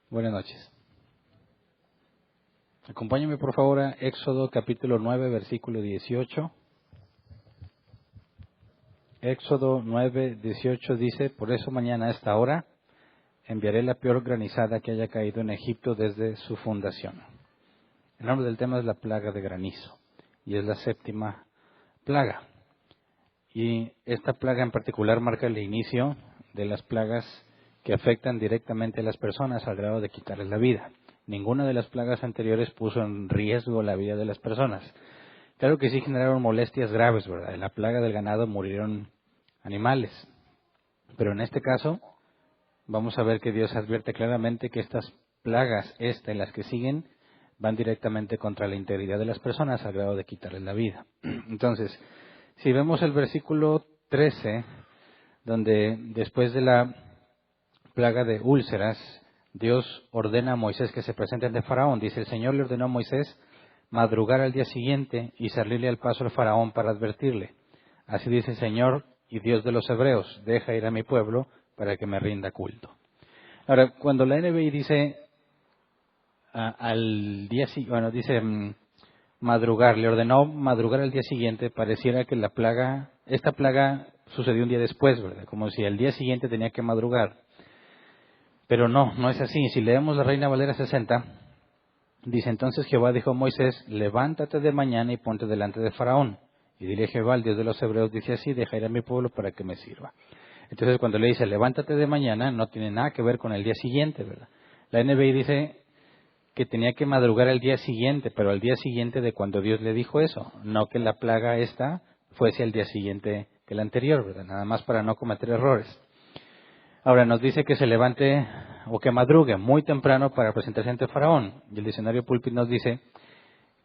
Buenas noches. Acompáñame por favor a Éxodo capítulo 9, versículo 18. Éxodo 9, 18 dice: por eso mañana a esta hora enviaré la peor granizada que haya caído en Egipto desde su fundación. El nombre del tema es la plaga de granizo y es la séptima plaga. Y esta plaga en particular marca el inicio de las plagas que afectan directamente a las personas al grado de quitarles la vida. Ninguna de las plagas anteriores puso en riesgo la vida de las personas. Claro que sí generaron molestias graves, ¿verdad? En la plaga del ganado murieron animales. Pero en este caso, vamos a ver que Dios advierte claramente que estas plagas, esta y las que siguen, van directamente contra la integridad de las personas al grado de quitarles la vida. Entonces, si vemos el versículo 13, donde después de la plaga de úlceras, Dios ordena a Moisés que se presente ante Faraón. Dice: el Señor le ordenó a Moisés madrugar al día siguiente y salirle al paso al Faraón para advertirle. Así dice el Señor y Dios de los hebreos: deja ir a mi pueblo para que me rinda culto. Ahora, cuando la NBI dice al día siguiente, bueno, dice madrugar, le ordenó madrugar al día siguiente, pareciera que esta plaga sucedió un día después, ¿verdad? Como si al día siguiente tenía que madrugar. Pero no es así. Si leemos la Reina Valera 60, dice: entonces Jehová dijo a Moisés: levántate de mañana y ponte delante de Faraón. Y dile: Jehová, el Dios de los hebreos, dice así: deja ir a mi pueblo para que me sirva. Entonces cuando le dice levántate de mañana, no tiene nada que ver con el día siguiente, ¿verdad? La NBI dice que tenía que madrugar al día siguiente, pero al día siguiente de cuando Dios le dijo eso, no que la plaga esta fuese al día siguiente que la anterior, ¿verdad? Nada más para no cometer errores. Ahora nos dice que se levante o que madrugue muy temprano para presentarse ante Faraón. Y el diccionario Pulpit nos dice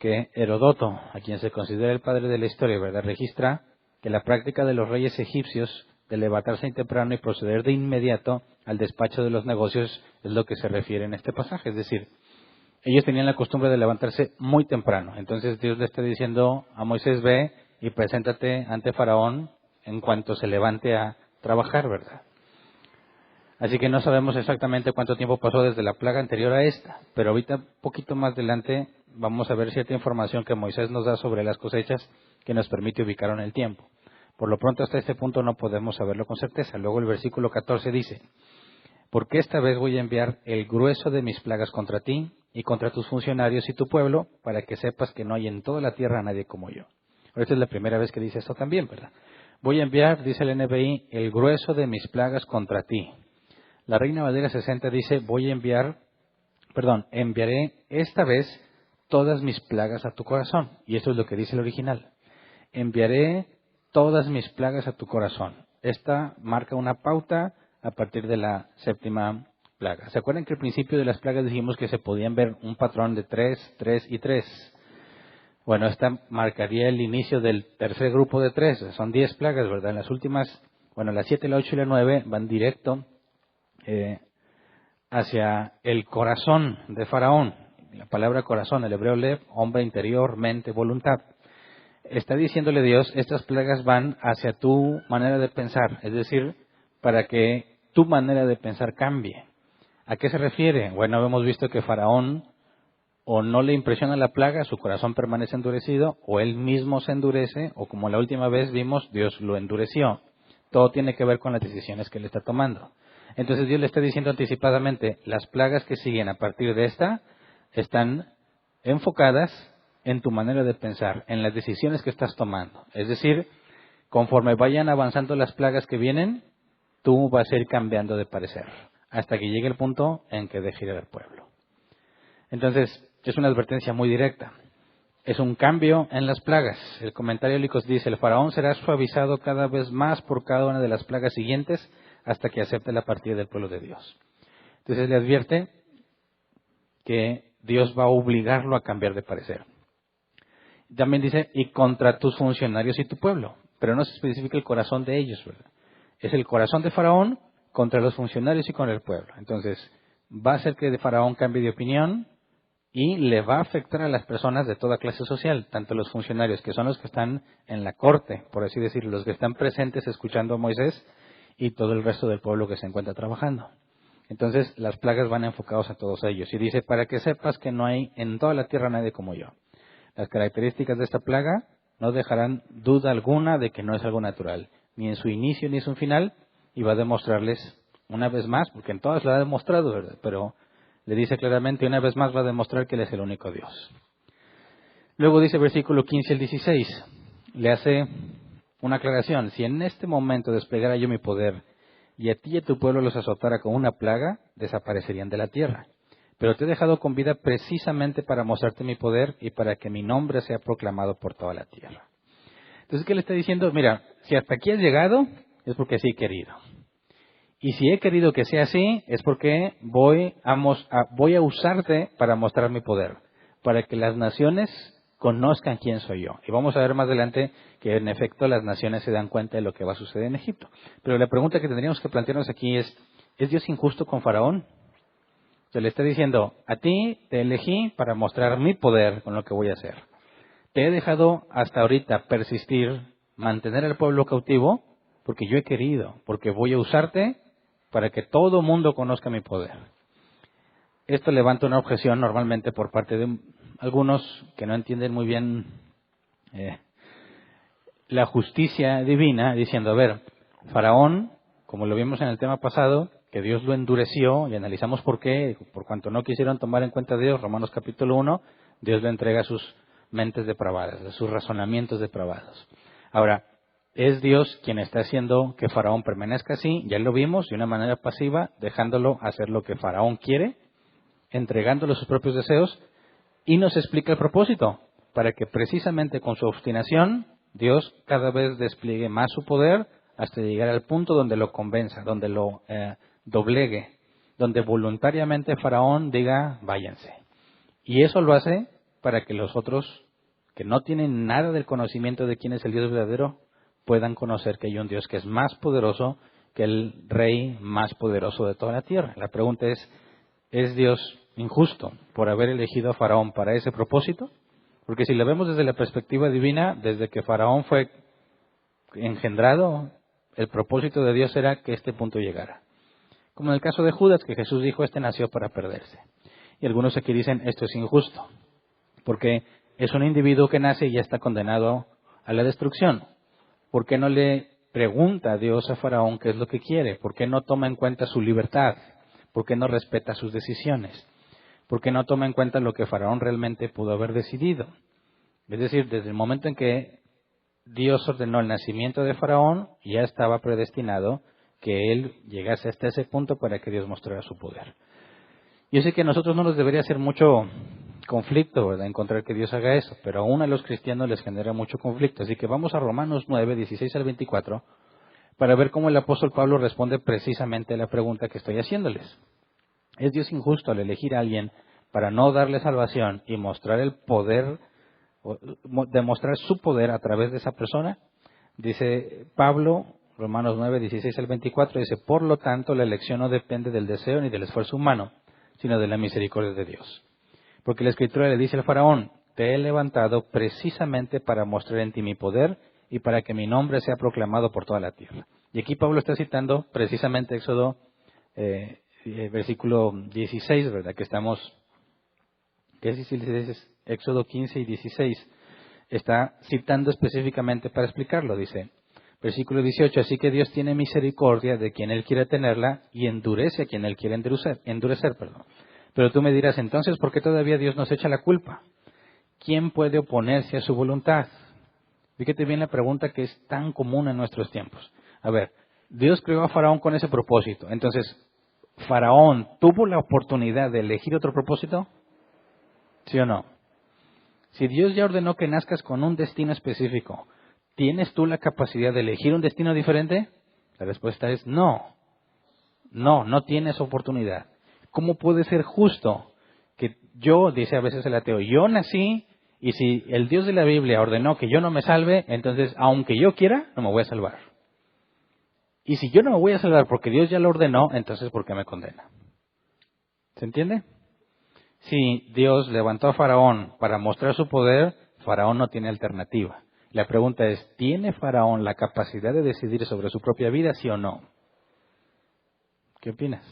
que Herodoto, a quien se considera el padre de la historia, ¿verdad?, registra que la práctica de los reyes egipcios de levantarse temprano y proceder de inmediato al despacho de los negocios es lo que se refiere en este pasaje. Es decir, ellos tenían la costumbre de levantarse muy temprano. Entonces Dios le está diciendo a Moisés: ve y preséntate ante Faraón en cuanto se levante a trabajar, ¿verdad? Así que no sabemos exactamente cuánto tiempo pasó desde la plaga anterior a esta, pero ahorita, un poquito más adelante, vamos a ver cierta información que Moisés nos da sobre las cosechas que nos permite ubicar en el tiempo. Por lo pronto, hasta este punto no podemos saberlo con certeza. Luego el versículo 14 dice: porque esta vez voy a enviar el grueso de mis plagas contra ti y contra tus funcionarios y tu pueblo, para que sepas que no hay en toda la tierra nadie como yo. Esta es la primera vez que dice esto también, ¿verdad? Voy a enviar, dice el NBI, el grueso de mis plagas contra ti. La Reina Valera 60 dice: enviaré esta vez todas mis plagas a tu corazón. Y esto es lo que dice el original. Enviaré todas mis plagas a tu corazón. Esta marca una pauta a partir de la séptima plaga. ¿Se acuerdan que al principio de las plagas dijimos que se podían ver un patrón de 3, 3 y 3? Bueno, esta marcaría el inicio del tercer grupo de 3. Son 10 plagas, ¿verdad? En las últimas, las 7, la 8 y la 9 van directo hacia el corazón de Faraón. La palabra corazón, el hebreo lev, hombre interior, mente, voluntad. Está diciéndole Dios: estas plagas van hacia tu manera de pensar, es decir, para que tu manera de pensar cambie. ¿A qué se refiere? Bueno, hemos visto que Faraón o no le impresiona la plaga, su corazón permanece endurecido, o él mismo se endurece, o como la última vez vimos, Dios lo endureció. Todo tiene que ver con las decisiones que él está tomando. Entonces Dios le está diciendo anticipadamente: las plagas que siguen a partir de esta están enfocadas en tu manera de pensar, en las decisiones que estás tomando. Es decir, conforme vayan avanzando las plagas que vienen, tú vas a ir cambiando de parecer, hasta que llegue el punto en que deje ir al pueblo. Entonces, es una advertencia muy directa. Es un cambio en las plagas. El comentario Licos dice: el Faraón será suavizado cada vez más por cada una de las plagas siguientes hasta que acepte la partida del pueblo de Dios. Entonces le advierte que Dios va a obligarlo a cambiar de parecer. También dice: y contra tus funcionarios y tu pueblo. Pero no se especifica el corazón de ellos, ¿verdad? Es el corazón de Faraón contra los funcionarios y con el pueblo. Entonces, va a hacer que Faraón cambie de opinión y le va a afectar a las personas de toda clase social, tanto los funcionarios, que son los que están en la corte, por así decirlo, los que están presentes escuchando a Moisés, y todo el resto del pueblo que se encuentra trabajando. Entonces las plagas van enfocadas a todos ellos. Y dice, para que sepas que no hay en toda la tierra nadie como yo. Las características de esta plaga no dejarán duda alguna de que no es algo natural, ni en su inicio ni en su final, y va a demostrarles una vez más, porque en todas lo ha demostrado, ¿verdad? Pero le dice claramente, una vez más va a demostrar que Él es el único Dios. Luego dice versículo 15 al 16, le hace una aclaración. Si en este momento desplegara yo mi poder y a ti y a tu pueblo los azotara con una plaga, desaparecerían de la tierra. Pero te he dejado con vida precisamente para mostrarte mi poder y para que mi nombre sea proclamado por toda la tierra. Entonces, ¿qué le está diciendo? Mira, si hasta aquí has llegado, es porque sí he querido. Y si he querido que sea así, es porque voy a usarte para mostrar mi poder, para que las naciones conozcan quién soy yo. Y vamos a ver más adelante que en efecto las naciones se dan cuenta de lo que va a suceder en Egipto. Pero la pregunta que tendríamos que plantearnos aquí ¿es Dios injusto con Faraón? Se le está diciendo, a ti te elegí para mostrar mi poder con lo que voy a hacer. Te he dejado hasta ahorita persistir, mantener al pueblo cautivo, porque yo he querido, porque voy a usarte para que todo mundo conozca mi poder. Esto levanta una objeción normalmente por parte de algunos que no entienden muy bien la justicia divina, diciendo, a ver, Faraón, como lo vimos en el tema pasado, que Dios lo endureció, y analizamos por qué, por cuanto no quisieron tomar en cuenta a Dios, Romanos capítulo 1, Dios le entrega a sus mentes depravadas, a sus razonamientos depravados. Ahora, es Dios quien está haciendo que Faraón permanezca así, ya lo vimos, de una manera pasiva, dejándolo hacer lo que Faraón quiere, entregándole sus propios deseos, y nos explica el propósito, para que precisamente con su obstinación, Dios cada vez despliegue más su poder hasta llegar al punto donde lo convenza, donde lo doblegue, donde voluntariamente Faraón diga, váyanse. Y eso lo hace para que los otros, que no tienen nada del conocimiento de quién es el Dios verdadero, puedan conocer que hay un Dios que es más poderoso que el rey más poderoso de toda la tierra. La pregunta ¿es Dios injusto por haber elegido a Faraón para ese propósito? Porque si lo vemos desde la perspectiva divina, desde que Faraón fue engendrado, el propósito de Dios era que este punto llegara. Como en el caso de Judas, que Jesús dijo, este nació para perderse. Y algunos aquí dicen, esto es injusto, porque es un individuo que nace y ya está condenado a la destrucción. ¿Por qué no le pregunta a Dios a Faraón qué es lo que quiere? ¿Por qué no toma en cuenta su libertad? ¿Por qué no respeta sus decisiones? ¿Por qué no toma en cuenta lo que Faraón realmente pudo haber decidido? Es decir, desde el momento en que Dios ordenó el nacimiento de Faraón, ya estaba predestinado que él llegase hasta ese punto para que Dios mostrara su poder. Yo sé que a nosotros no nos debería hacer mucho conflicto, ¿verdad?, encontrar que Dios haga eso, pero aún a los cristianos les genera mucho conflicto. Así que vamos a Romanos 9, 16 al 24, para ver cómo el apóstol Pablo responde precisamente a la pregunta que estoy haciéndoles. ¿Es Dios injusto al elegir a alguien para no darle salvación y mostrar el poder, demostrar su poder a través de esa persona? Dice Pablo, Romanos 9, 16 al 24, dice, por lo tanto la elección no depende del deseo ni del esfuerzo humano, sino de la misericordia de Dios. Porque la Escritura le dice al Faraón, te he levantado precisamente para mostrar en ti mi poder y para que mi nombre sea proclamado por toda la tierra. Y aquí Pablo está citando precisamente Éxodo, versículo 16, ¿verdad? Que es Éxodo 15 y 16. Está citando específicamente para explicarlo, dice, versículo 18, así que Dios tiene misericordia de quien Él quiere tenerla y endurece a quien Él quiere endurecer. Pero tú me dirás, entonces, ¿por qué todavía Dios nos echa la culpa? ¿Quién puede oponerse a su voluntad? Fíjate bien la pregunta que es tan común en nuestros tiempos. A ver, Dios creó a Faraón con ese propósito. Entonces, ¿Faraón tuvo la oportunidad de elegir otro propósito? ¿Sí o no? Si Dios ya ordenó que nazcas con un destino específico, ¿tienes tú la capacidad de elegir un destino diferente? La respuesta es no. No tienes oportunidad. ¿Cómo puede ser justo que yo, dice a veces el ateo, yo nací y si el Dios de la Biblia ordenó que yo no me salve, entonces aunque yo quiera, no me voy a salvar? Y si yo no me voy a salvar porque Dios ya lo ordenó, entonces ¿por qué me condena? ¿Se entiende? Si Dios levantó a Faraón para mostrar su poder, Faraón no tiene alternativa. La pregunta es, ¿tiene Faraón la capacidad de decidir sobre su propia vida, sí o no? ¿Qué opinas?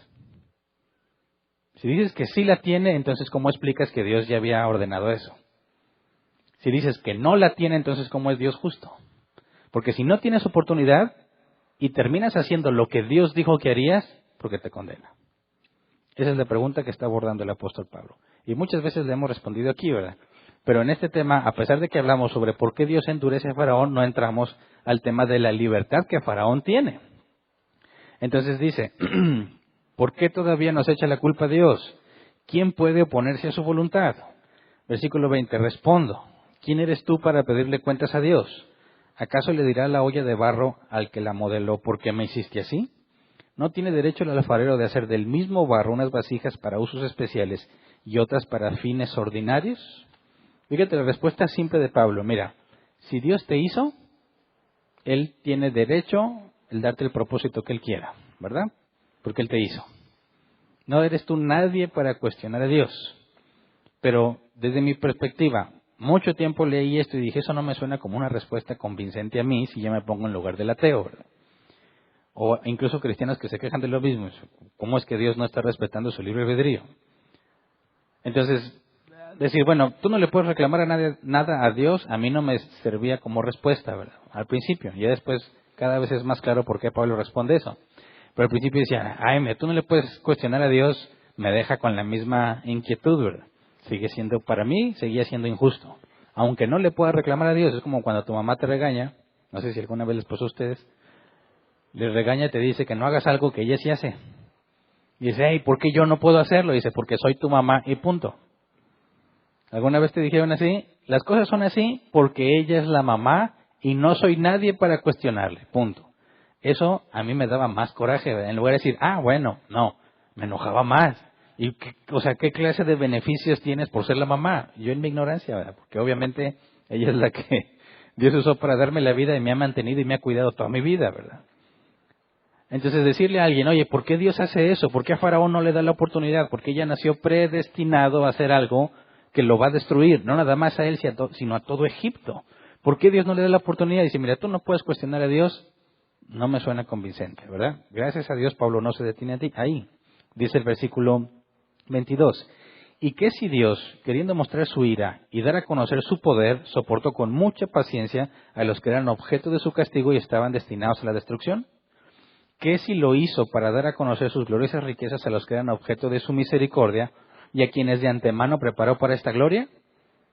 Si dices que sí la tiene, entonces ¿cómo explicas que Dios ya había ordenado eso? Si dices que no la tiene, entonces ¿cómo es Dios justo? Porque si no tienes oportunidad y terminas haciendo lo que Dios dijo que harías, ¿por qué te condena? Esa es la pregunta que está abordando el apóstol Pablo. Y muchas veces le hemos respondido aquí, ¿verdad? Pero en este tema, a pesar de que hablamos sobre por qué Dios endurece a Faraón, no entramos al tema de la libertad que Faraón tiene. Entonces dice, ¿por qué todavía nos echa la culpa a Dios? ¿Quién puede oponerse a su voluntad? Versículo 20, respondo, ¿quién eres tú para pedirle cuentas a Dios? ¿Acaso le dirá la olla de barro al que la modeló, ¿por qué me hiciste así? ¿No tiene derecho el alfarero de hacer del mismo barro unas vasijas para usos especiales y otras para fines ordinarios? Fíjate la respuesta simple de Pablo. Mira, si Dios te hizo, Él tiene derecho el darte el propósito que Él quiera, ¿verdad? Porque Él te hizo. No eres tú nadie para cuestionar a Dios. Pero desde mi perspectiva, mucho tiempo leí esto y dije, eso no me suena como una respuesta convincente a mí si yo me pongo en lugar del ateo, ¿verdad? O incluso cristianos que se quejan de lo mismo. ¿Cómo es que Dios no está respetando su libre albedrío? Entonces, decir, bueno, tú no le puedes reclamar a nadie, nada a Dios, a mí no me servía como respuesta, ¿verdad? Al principio. Ya después cada vez es más claro por qué Pablo responde eso. Pero al principio decía, tú no le puedes cuestionar a Dios, me deja con la misma inquietud, ¿verdad? Sigue siendo, para mí, seguía siendo injusto. Aunque no le puedas reclamar a Dios, es como cuando tu mamá te regaña, no sé si alguna vez les pasó a ustedes, le regaña y te dice que no hagas algo que ella sí hace. Y dice, ¿por qué yo no puedo hacerlo? Y dice, porque soy tu mamá y punto. ¿Alguna vez te dijeron así? Las cosas son así porque ella es la mamá y no soy nadie para cuestionarle, punto. Eso a mí me daba más coraje, ¿verdad? En lugar de decir, bueno, no, me enojaba más. Y, ¿qué clase de beneficios tienes por ser la mamá? Yo en mi ignorancia, ¿verdad? Porque obviamente ella es la que Dios usó para darme la vida y me ha mantenido y me ha cuidado toda mi vida, ¿verdad? Entonces decirle a alguien, oye, ¿por qué Dios hace eso? ¿Por qué a Faraón no le da la oportunidad? Porque ella nació predestinado a hacer algo que lo va a destruir, no nada más a él, sino a todo Egipto. ¿Por qué Dios no le da la oportunidad? Y dice, mira, tú no puedes cuestionar a Dios, no me suena convincente, ¿verdad? Gracias a Dios Pablo no se detiene ahí. Dice el versículo 22. ¿Y qué si Dios, queriendo mostrar su ira y dar a conocer su poder, soportó con mucha paciencia a los que eran objeto de su castigo y estaban destinados a la destrucción? ¿Qué si lo hizo para dar a conocer sus gloriosas riquezas a los que eran objeto de su misericordia y a quienes de antemano preparó para esta gloria?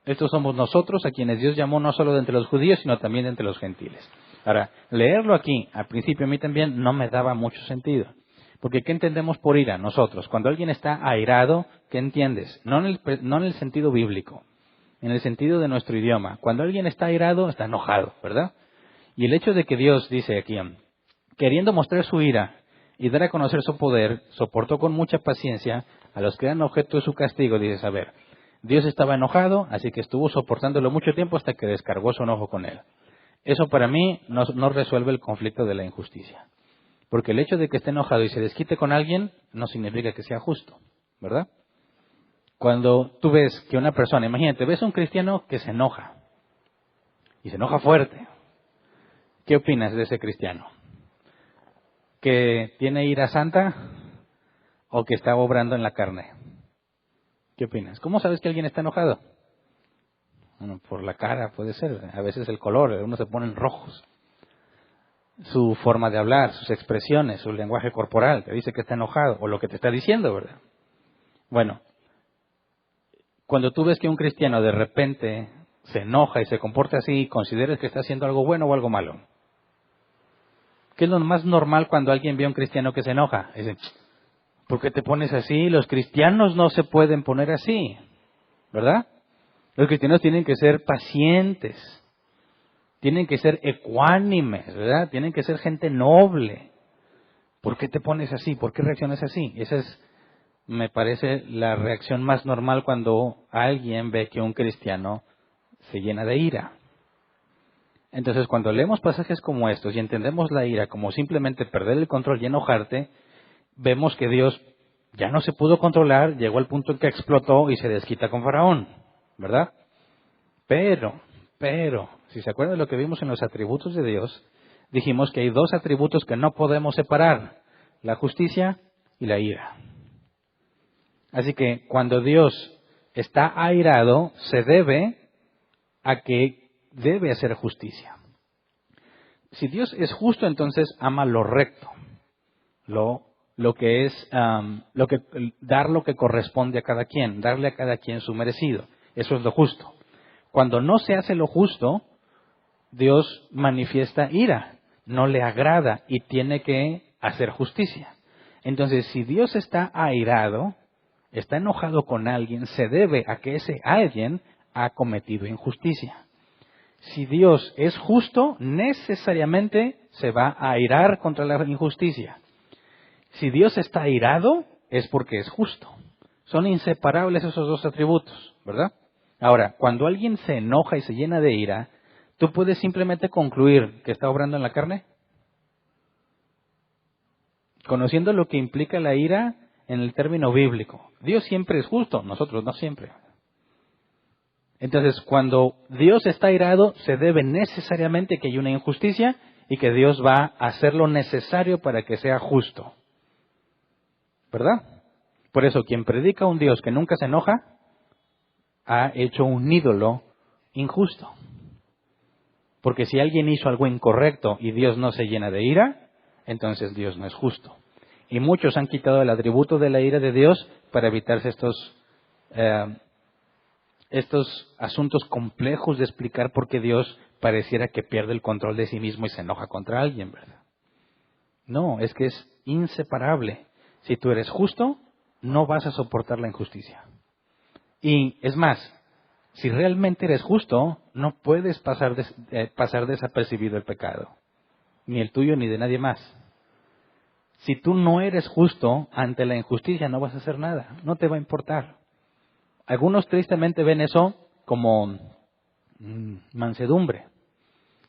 Estos somos nosotros a quienes Dios llamó no solo de entre los judíos, sino también de entre los gentiles. Ahora, leerlo aquí, al principio a mí también no me daba mucho sentido. Porque ¿qué entendemos por ira nosotros? Cuando alguien está airado, ¿qué entiendes? No en el sentido bíblico, en el sentido de nuestro idioma. Cuando alguien está airado, está enojado, ¿verdad? Y el hecho de que Dios, dice aquí, queriendo mostrar su ira y dar a conocer su poder, soportó con mucha paciencia a los que eran objeto de su castigo. Dices, a ver, Dios estaba enojado, así que estuvo soportándolo mucho tiempo hasta que descargó su enojo con él. Eso para mí no resuelve el conflicto de la injusticia. Porque el hecho de que esté enojado y se desquite con alguien no significa que sea justo, ¿verdad? Cuando tú ves que una persona, imagínate, ves a un cristiano que se enoja, y se enoja fuerte, ¿qué opinas de ese cristiano? ¿Que tiene ira santa o que está obrando en la carne? ¿Qué opinas? ¿Cómo sabes que alguien está enojado? Bueno, por la cara puede ser, a veces el color, algunos se ponen rojos. Su forma de hablar, sus expresiones, su lenguaje corporal, te dice que está enojado, o lo que te está diciendo, ¿verdad? Bueno, cuando tú ves que un cristiano de repente se enoja y se comporta así, ¿consideras que está haciendo algo bueno o algo malo? ¿Qué es lo más normal cuando alguien ve a un cristiano que se enoja? Dice, ¿por qué te pones así? Los cristianos no se pueden poner así, ¿verdad? Los cristianos tienen que ser pacientes, tienen que ser ecuánimes, ¿verdad? Tienen que ser gente noble. ¿Por qué te pones así? ¿Por qué reaccionas así? Esa es, me parece, la reacción más normal cuando alguien ve que un cristiano se llena de ira. Entonces, cuando leemos pasajes como estos y entendemos la ira como simplemente perder el control y enojarte, vemos que Dios ya no se pudo controlar, llegó al punto en que explotó y se desquita con Faraón, ¿verdad? Pero, si se acuerdan de lo que vimos en los atributos de Dios, dijimos que hay dos atributos que no podemos separar, la justicia y la ira. Así que cuando Dios está airado, se debe a que debe hacer justicia. Si Dios es justo, entonces ama lo recto, lo que es dar lo que corresponde a cada quien, darle a cada quien su merecido. Eso es lo justo. Cuando no se hace lo justo, Dios manifiesta ira, no le agrada y tiene que hacer justicia. Entonces, si Dios está airado, está enojado con alguien, se debe a que ese alguien ha cometido injusticia. Si Dios es justo, necesariamente se va a airar contra la injusticia. Si Dios está airado, es porque es justo. Son inseparables esos dos atributos, ¿verdad? Ahora, cuando alguien se enoja y se llena de ira, ¿tú puedes simplemente concluir que está obrando en la carne? Conociendo lo que implica la ira en el término bíblico. Dios siempre es justo, nosotros no siempre. Entonces, cuando Dios está airado, se debe necesariamente que hay una injusticia y que Dios va a hacer lo necesario para que sea justo. ¿Verdad? Por eso, quien predica a un Dios que nunca se enoja, ha hecho un ídolo injusto. Porque si alguien hizo algo incorrecto y Dios no se llena de ira, entonces Dios no es justo. Y muchos han quitado el atributo de la ira de Dios para evitarse estos asuntos complejos de explicar por qué Dios pareciera que pierde el control de sí mismo y se enoja contra alguien, ¿verdad? No, es que es inseparable. Si tú eres justo, no vas a soportar la injusticia. Y es más, si realmente eres justo, no puedes pasar desapercibido el pecado, ni el tuyo ni de nadie más. Si tú no eres justo ante la injusticia, no vas a hacer nada, no te va a importar. Algunos tristemente ven eso como mansedumbre,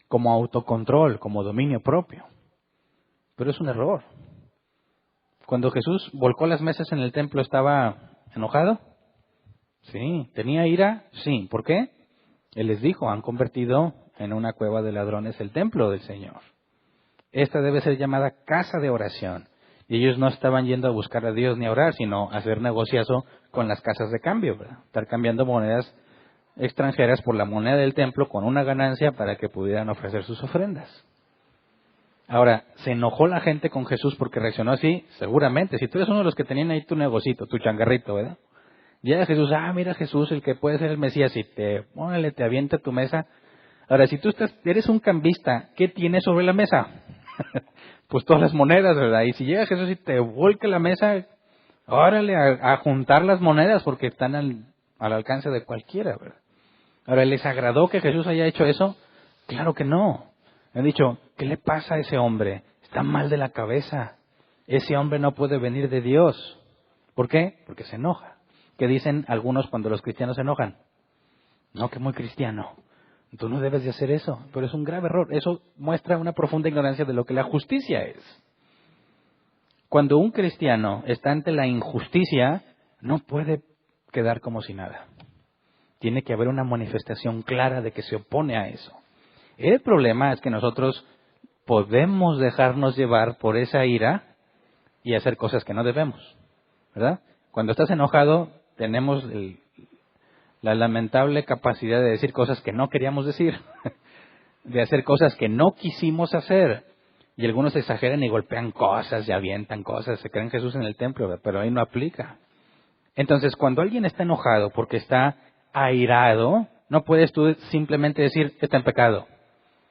como autocontrol, como dominio propio. Pero es un error. Cuando Jesús volcó las mesas en el templo, ¿estaba enojado? Sí. ¿Tenía ira? Sí. ¿Por qué? Él les dijo, han convertido en una cueva de ladrones el templo del Señor. Esta debe ser llamada casa de oración. Y ellos no estaban yendo a buscar a Dios ni a orar, sino a hacer negociazo con las casas de cambio, ¿verdad? Estar cambiando monedas extranjeras por la moneda del templo con una ganancia para que pudieran ofrecer sus ofrendas. Ahora, ¿se enojó la gente con Jesús porque reaccionó así? Seguramente. Si tú eres uno de los que tenían ahí tu negocito, tu changarrito, ¿verdad? Llega Jesús, mira Jesús, el que puede ser el Mesías, y te avienta tu mesa. Ahora, si tú eres un cambista, ¿qué tienes sobre la mesa? Pues todas las monedas, ¿verdad? Y si llega Jesús y te vuelca la mesa, órale a juntar las monedas porque están al alcance de cualquiera, ¿verdad? Ahora, ¿les agradó que Jesús haya hecho eso? Claro que no. Han dicho, ¿qué le pasa a ese hombre? Está mal de la cabeza. Ese hombre no puede venir de Dios. ¿Por qué? Porque se enoja. ¿Qué dicen algunos cuando los cristianos se enojan? No, que muy cristiano. Tú no debes de hacer eso, pero es un grave error. Eso muestra una profunda ignorancia de lo que la justicia es. Cuando un cristiano está ante la injusticia, no puede quedar como si nada. Tiene que haber una manifestación clara de que se opone a eso. El problema es que nosotros podemos dejarnos llevar por esa ira y hacer cosas que no debemos, ¿verdad? Cuando estás enojado, tenemos la lamentable capacidad de decir cosas que no queríamos decir, de hacer cosas que no quisimos hacer. Y algunos exageran y golpean cosas y avientan cosas, se creen Jesús en el templo, pero ahí no aplica. Entonces, cuando alguien está enojado porque está airado, no puedes tú simplemente decir, está en pecado.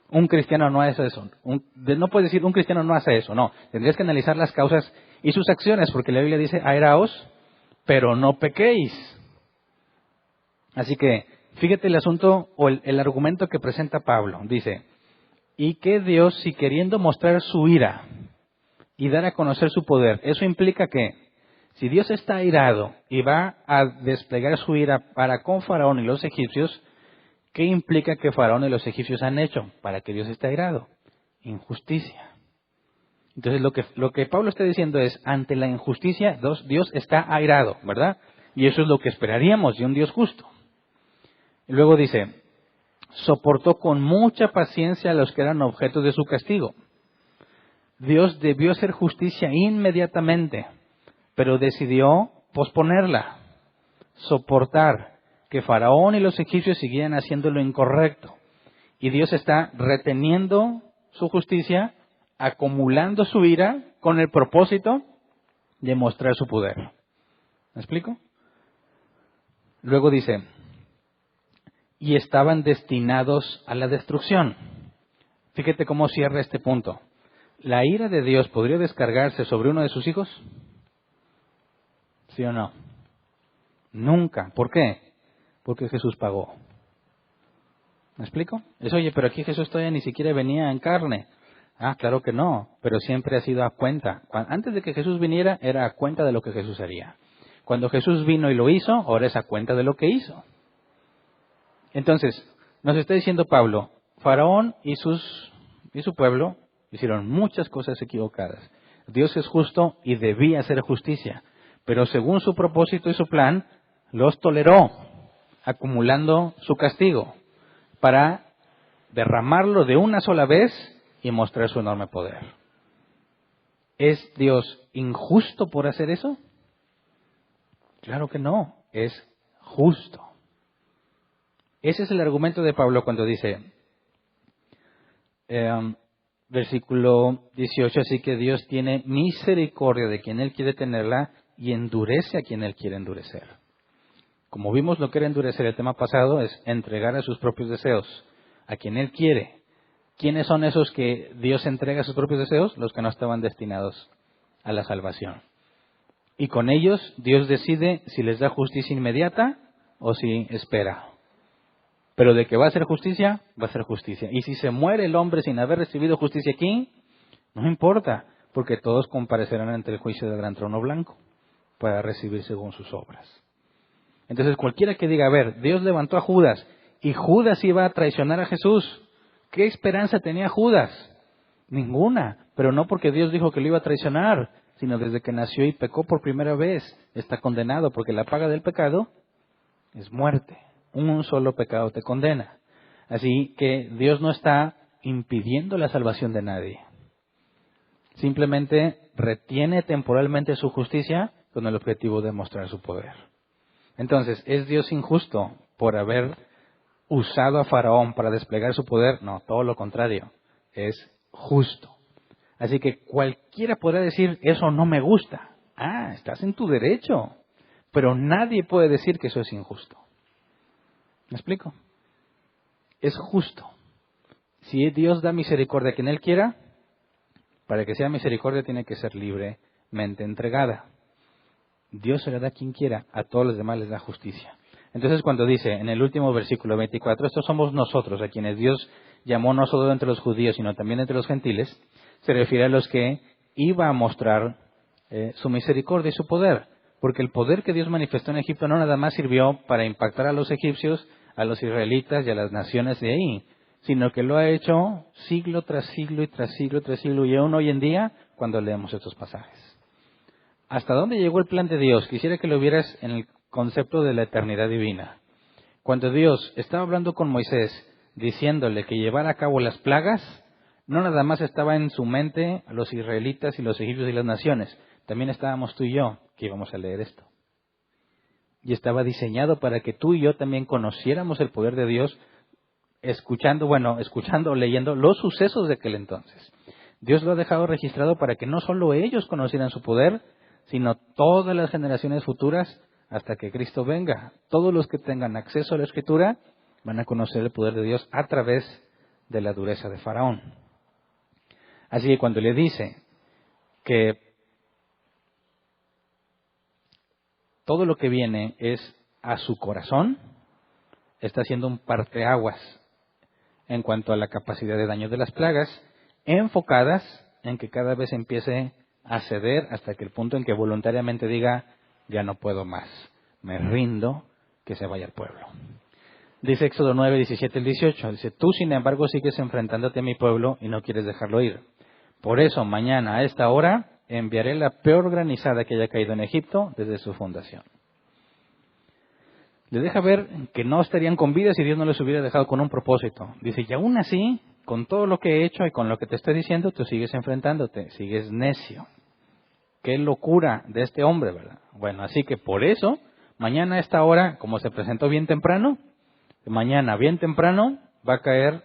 Un cristiano no hace eso. No puedes decir, un cristiano no hace eso. No, tendrías que analizar las causas y sus acciones, porque la Biblia dice, airaos, pero no pequéis. Así que, fíjate el asunto o el argumento que presenta Pablo. Dice, y que Dios, si queriendo mostrar su ira y dar a conocer su poder, eso implica que, si Dios está airado y va a desplegar su ira para con Faraón y los egipcios, ¿qué implica que Faraón y los egipcios han hecho para que Dios esté airado? Injusticia. Entonces lo que Pablo está diciendo es, ante la injusticia, Dios está airado, ¿verdad? Y eso es lo que esperaríamos de un Dios justo. Y luego dice, soportó con mucha paciencia a los que eran objeto de su castigo. Dios debió hacer justicia inmediatamente, pero decidió posponerla, soportar que Faraón y los egipcios siguieran haciendo lo incorrecto. Y Dios está reteniendo su justicia, acumulando su ira con el propósito de mostrar su poder. ¿Me explico? Luego dice, y estaban destinados a la destrucción. Fíjate cómo cierra este punto. ¿La ira de Dios podría descargarse sobre uno de sus hijos? ¿Sí o no? Nunca. ¿Por qué? Porque Jesús pagó. ¿Me explico? Oye, pero aquí Jesús todavía ni siquiera venía en carne. Ah, claro que no, pero siempre ha sido a cuenta. Antes de que Jesús viniera, era a cuenta de lo que Jesús haría. Cuando Jesús vino y lo hizo, ahora es a cuenta de lo que hizo. Entonces, nos está diciendo Pablo, Faraón y su pueblo hicieron muchas cosas equivocadas. Dios es justo y debía hacer justicia, pero según su propósito y su plan, los toleró, acumulando su castigo, para derramarlo de una sola vez y mostrar su enorme poder. ¿Es Dios injusto por hacer eso? Claro que no, es justo. Ese es el argumento de Pablo cuando dice, versículo 18, así que Dios tiene misericordia de quien Él quiere tenerla y endurece a quien Él quiere endurecer. Como vimos, lo que era endurecer el tema pasado es entregar a sus propios deseos, a quien Él quiere. ¿Quiénes son esos que Dios entrega a sus propios deseos? Los que no estaban destinados a la salvación. Y con ellos Dios decide si les da justicia inmediata o si espera. Pero de que va a ser justicia, va a ser justicia. Y si se muere el hombre sin haber recibido justicia aquí, no importa, porque todos comparecerán ante el juicio del gran trono blanco para recibir según sus obras. Entonces cualquiera que diga, a ver, Dios levantó a Judas y Judas iba a traicionar a Jesús, ¿qué esperanza tenía Judas? Ninguna, pero no porque Dios dijo que lo iba a traicionar, sino desde que nació y pecó por primera vez, está condenado, porque la paga del pecado es muerte. Un solo pecado te condena. Así que Dios no está impidiendo la salvación de nadie. Simplemente retiene temporalmente su justicia con el objetivo de mostrar su poder. Entonces, ¿es Dios injusto por haber usado a Faraón para desplegar su poder? No, todo lo contrario. Es justo. Así que cualquiera podrá decir, eso no me gusta. Ah, estás en tu derecho. Pero nadie puede decir que eso es injusto. ¿Me explico? Es justo. Si Dios da misericordia a quien Él quiera, para que sea misericordia tiene que ser libremente entregada. Dios se la da a quien quiera, a todos los demás les da justicia. Entonces cuando dice en el último versículo 24, estos somos nosotros, a quienes Dios llamó no solo entre los judíos, sino también entre los gentiles, se refiere a los que iba a mostrar su misericordia y su poder. Porque el poder que Dios manifestó en Egipto no nada más sirvió para impactar a los egipcios, a los israelitas y a las naciones de ahí, sino que lo ha hecho siglo tras siglo y tras siglo tras siglo, y aún hoy en día cuando leemos estos pasajes. ¿Hasta dónde llegó el plan de Dios? Quisiera que lo vieras en el concepto de la eternidad divina. Cuando Dios estaba hablando con Moisés, diciéndole que llevara a cabo las plagas, no nada más estaba en su mente a los israelitas y los egipcios y las naciones, también estábamos tú y yo que íbamos a leer esto. Y estaba diseñado para que tú y yo también conociéramos el poder de Dios, escuchando o leyendo los sucesos de aquel entonces. Dios lo ha dejado registrado para que no solo ellos conocieran su poder, sino todas las generaciones futuras hasta que Cristo venga. Todos los que tengan acceso a la Escritura van a conocer el poder de Dios a través de la dureza de Faraón. Así que cuando le dice que todo lo que viene es a su corazón, está haciendo un parteaguas en cuanto a la capacidad de daño de las plagas, enfocadas en que cada vez empiece a ceder hasta que el punto en que voluntariamente diga, ya no puedo más, me rindo, que se vaya el pueblo. Dice Éxodo 9, 17 y 18, dice, tú sin embargo sigues enfrentándote a mi pueblo y no quieres dejarlo ir. Por eso mañana a esta hora enviaré la peor granizada que haya caído en Egipto desde su fundación. Le deja ver que no estarían con vida si Dios no les hubiera dejado con un propósito. Dice, y aún así, con todo lo que he hecho y con lo que te estoy diciendo, tú sigues enfrentándote, sigues necio. Qué locura de este hombre, ¿verdad? Bueno, así que por eso, mañana a esta hora, como se presentó bien temprano, mañana bien temprano va a caer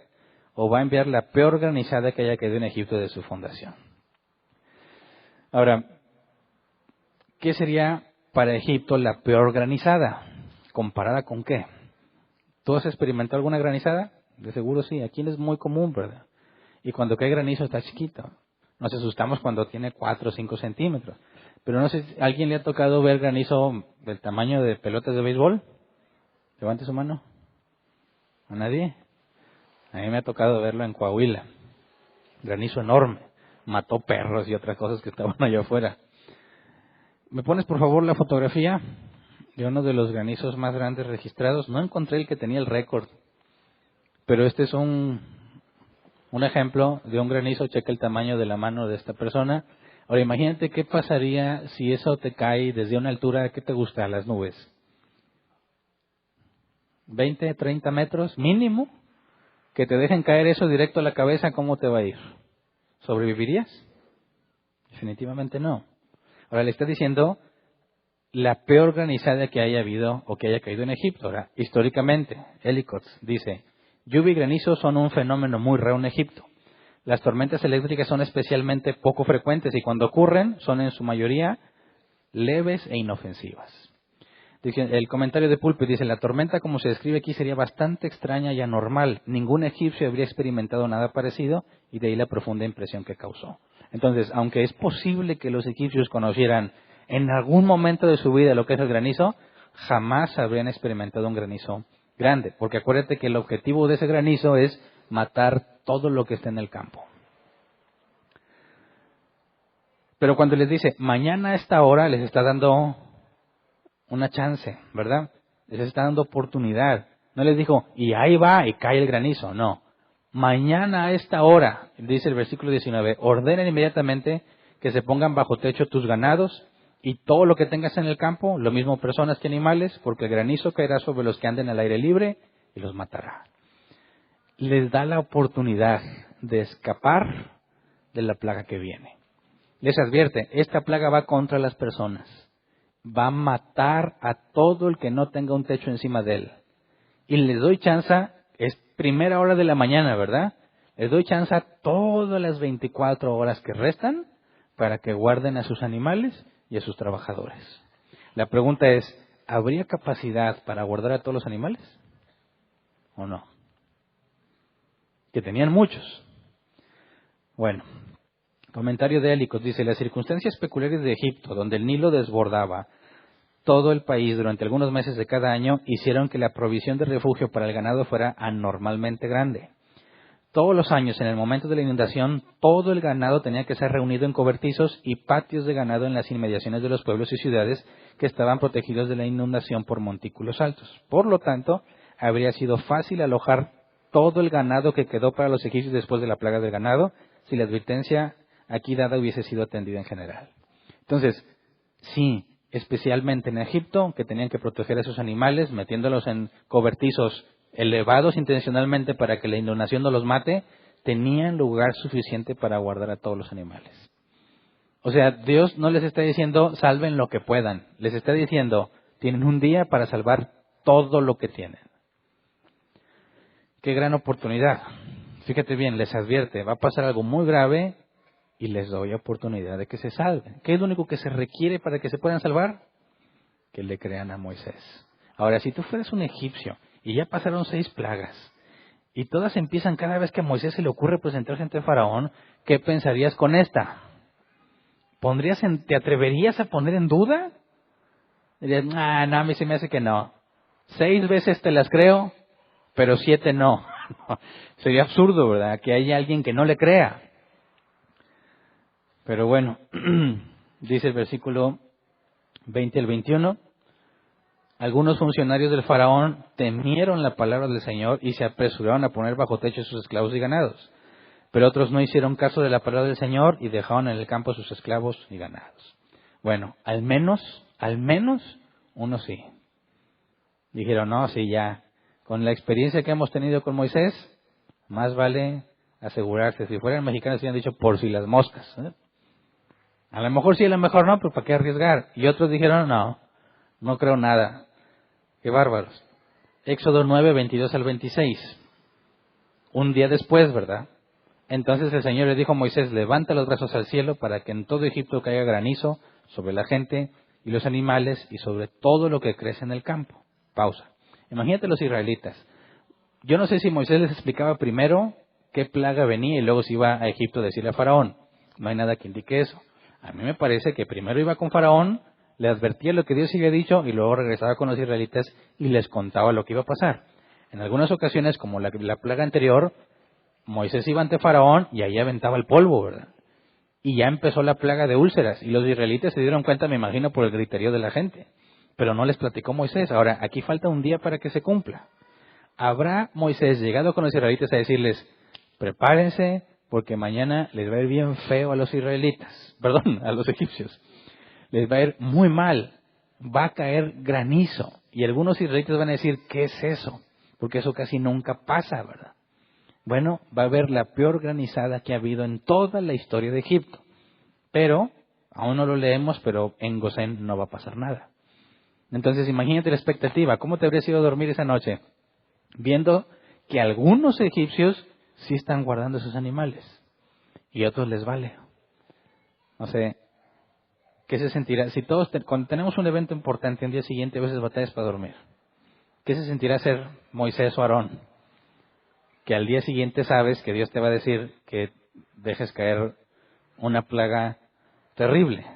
o va a enviar la peor granizada que haya caído en Egipto desde su fundación. Ahora, ¿qué sería para Egipto la peor granizada? ¿Comparada con qué? ¿Tú has experimentado alguna granizada? De seguro sí, aquí es muy común, ¿verdad? Y cuando cae granizo está chiquito. Nos asustamos cuando tiene 4 o 5 centímetros. Pero no sé si a alguien le ha tocado ver granizo del tamaño de pelotas de béisbol. Levante su mano. ¿A nadie? A mí me ha tocado verlo en Coahuila. Granizo enorme. Mató perros y otras cosas que estaban allá afuera. ¿Me pones por favor la fotografía de uno de los granizos más grandes registrados? No encontré el que tenía el récord. Pero este es un ejemplo de un granizo. Checa el tamaño de la mano de esta persona. Ahora imagínate qué pasaría si eso te cae desde una altura, ¿qué te gusta? Las nubes. 20, 30 metros mínimo. Que te dejen caer eso directo a la cabeza, ¿cómo te va a ir? ¿Sobrevivirías? Definitivamente no. Ahora le está diciendo la peor granizada que haya habido o que haya caído en Egipto. Ahora, históricamente, Ellicott dice, lluvia y granizo son un fenómeno muy raro en Egipto. Las tormentas eléctricas son especialmente poco frecuentes y cuando ocurren son en su mayoría leves e inofensivas. Dice, el comentario de Pulpit dice, la tormenta como se describe aquí sería bastante extraña y anormal. Ningún egipcio habría experimentado nada parecido y de ahí la profunda impresión que causó. Entonces, aunque es posible que los egipcios conocieran en algún momento de su vida lo que es el granizo, jamás habrían experimentado un granizo grande. Porque acuérdate que el objetivo de ese granizo es matar todo lo que esté en el campo. Pero cuando les dice, mañana a esta hora, les está dando una chance, ¿verdad? Les está dando oportunidad. No les dijo, y ahí va y cae el granizo. No. Mañana a esta hora, dice el versículo 19, ordenen inmediatamente que se pongan bajo techo tus ganados y todo lo que tengas en el campo, lo mismo personas que animales, porque el granizo caerá sobre los que anden al aire libre y los matará. Les da la oportunidad de escapar de la plaga que viene. Les advierte, esta plaga va contra las personas. Va a matar a todo el que no tenga un techo encima de él. Y les doy chance, es primera hora de la mañana, ¿verdad? Les doy chance a todas las 24 horas que restan para que guarden a sus animales y a sus trabajadores. La pregunta es, ¿habría capacidad para guardar a todos los animales? ¿O no? Que tenían muchos. Bueno, comentario de Ellicott dice, las circunstancias peculiares de Egipto, donde el Nilo desbordaba todo el país durante algunos meses de cada año, hicieron que la provisión de refugio para el ganado fuera anormalmente grande. Todos los años, en el momento de la inundación, todo el ganado tenía que ser reunido en cobertizos y patios de ganado en las inmediaciones de los pueblos y ciudades que estaban protegidos de la inundación por montículos altos. Por lo tanto, habría sido fácil alojar todo el ganado que quedó para los egipcios después de la plaga del ganado, si la advertencia aquí dada hubiese sido atendida en general. Entonces, sí, especialmente en Egipto, que tenían que proteger a esos animales, metiéndolos en cobertizos elevados intencionalmente para que la inundación no los mate, tenían lugar suficiente para guardar a todos los animales. O sea, Dios no les está diciendo salven lo que puedan, les está diciendo tienen un día para salvar todo lo que tienen. Qué gran oportunidad. Fíjate bien, les advierte, va a pasar algo muy grave y les doy oportunidad de que se salven. ¿Qué es lo único que se requiere para que se puedan salvar? Que le crean a Moisés. Ahora, si tú fueras un egipcio y ya pasaron 6 plagas y todas empiezan cada vez que a Moisés se le ocurre presentarse ante Faraón, ¿qué pensarías con esta? ¿Te atreverías a poner en duda? Dirías, no, a mí se me hace que no. 6 veces te las creo, pero 7 no. Sería absurdo, ¿verdad? Que haya alguien que no le crea. Pero bueno, dice el versículo 20 al 21, algunos funcionarios del faraón temieron la palabra del Señor y se apresuraron a poner bajo techo sus esclavos y ganados. Pero otros no hicieron caso de la palabra del Señor y dejaron en el campo sus esclavos y ganados. Bueno, al menos, uno sí. Dijeron, no, sí, ya, con la experiencia que hemos tenido con Moisés, más vale asegurarse. Si fueran mexicanos, hubieran dicho, por si las moscas, ¿eh? A lo mejor sí, a lo mejor no, pero ¿para qué arriesgar? Y otros dijeron, no, no creo nada. Qué bárbaros. Éxodo 9, 22 al 26. Un día después, ¿verdad? Entonces el Señor le dijo a Moisés, levanta los brazos al cielo para que en todo Egipto caiga granizo sobre la gente y los animales y sobre todo lo que crece en el campo. Pausa. Imagínate los israelitas. Yo no sé si Moisés les explicaba primero qué plaga venía y luego se iba a Egipto a decirle a Faraón. No hay nada que indique eso. A mí me parece que primero iba con Faraón, le advertía lo que Dios había dicho y luego regresaba con los israelitas y les contaba lo que iba a pasar. En algunas ocasiones, como la plaga anterior, Moisés iba ante Faraón y ahí aventaba el polvo, ¿verdad? Y ya empezó la plaga de úlceras y los israelitas se dieron cuenta, me imagino, por el griterío de la gente. Pero no les platicó Moisés. Ahora, aquí falta un día para que se cumpla. ¿Habrá Moisés llegado con los israelitas a decirles, prepárense porque mañana les va a ir bien feo a los israelitas, perdón, a los egipcios? Les va a ir muy mal, va a caer granizo. Y algunos israelitas van a decir, ¿qué es eso? Porque eso casi nunca pasa, ¿verdad? Bueno, va a haber la peor granizada que ha habido en toda la historia de Egipto. Pero, aún no lo leemos, pero en Gosén no va a pasar nada. Entonces, imagínate la expectativa. ¿Cómo te habría sido dormir esa noche? Viendo que algunos egipcios sí están guardando sus animales y a otros les vale. No sé, ¿qué se sentirá? Si todos, cuando tenemos un evento importante, el día siguiente a veces batallas para dormir. ¿Qué se sentirá ser Moisés o Aarón? Que al día siguiente sabes que Dios te va a decir que dejes caer una plaga terrible.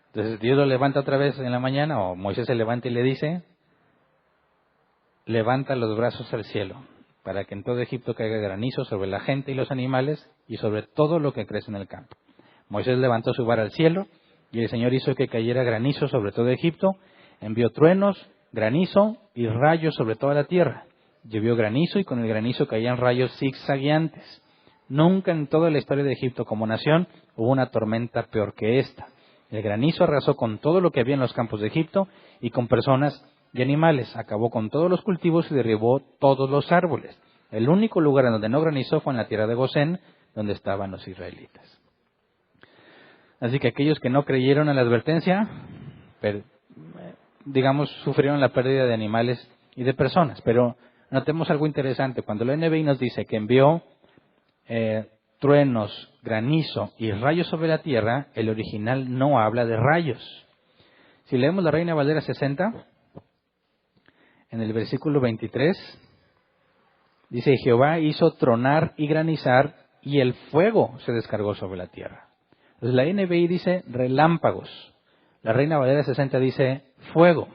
Entonces Dios lo levanta otra vez en la mañana, o Moisés se levanta y le dice, levanta los brazos al cielo, para que en todo Egipto caiga granizo sobre la gente y los animales, y sobre todo lo que crece en el campo. Moisés levantó su vara al cielo, y el Señor hizo que cayera granizo sobre todo Egipto, envió truenos, granizo y rayos sobre toda la tierra. Llovió granizo y con el granizo caían rayos zigzagueantes. Nunca en toda la historia de Egipto como nación hubo una tormenta peor que esta. El granizo arrasó con todo lo que había en los campos de Egipto y con personas y animales. Acabó con todos los cultivos y derribó todos los árboles. El único lugar en donde no granizó fue en la tierra de Gosén, donde estaban los israelitas. Así que aquellos que no creyeron en la advertencia, sufrieron la pérdida de animales y de personas. Pero notemos algo interesante. Cuando la NBI nos dice que envió truenos, granizo y rayos sobre la tierra, el original no habla de rayos. Si leemos la Reina Valera 60, en el versículo 23, dice, Jehová hizo tronar y granizar y el fuego se descargó sobre la tierra. Entonces la NBI dice relámpagos. La Reina Valera 60 dice fuego.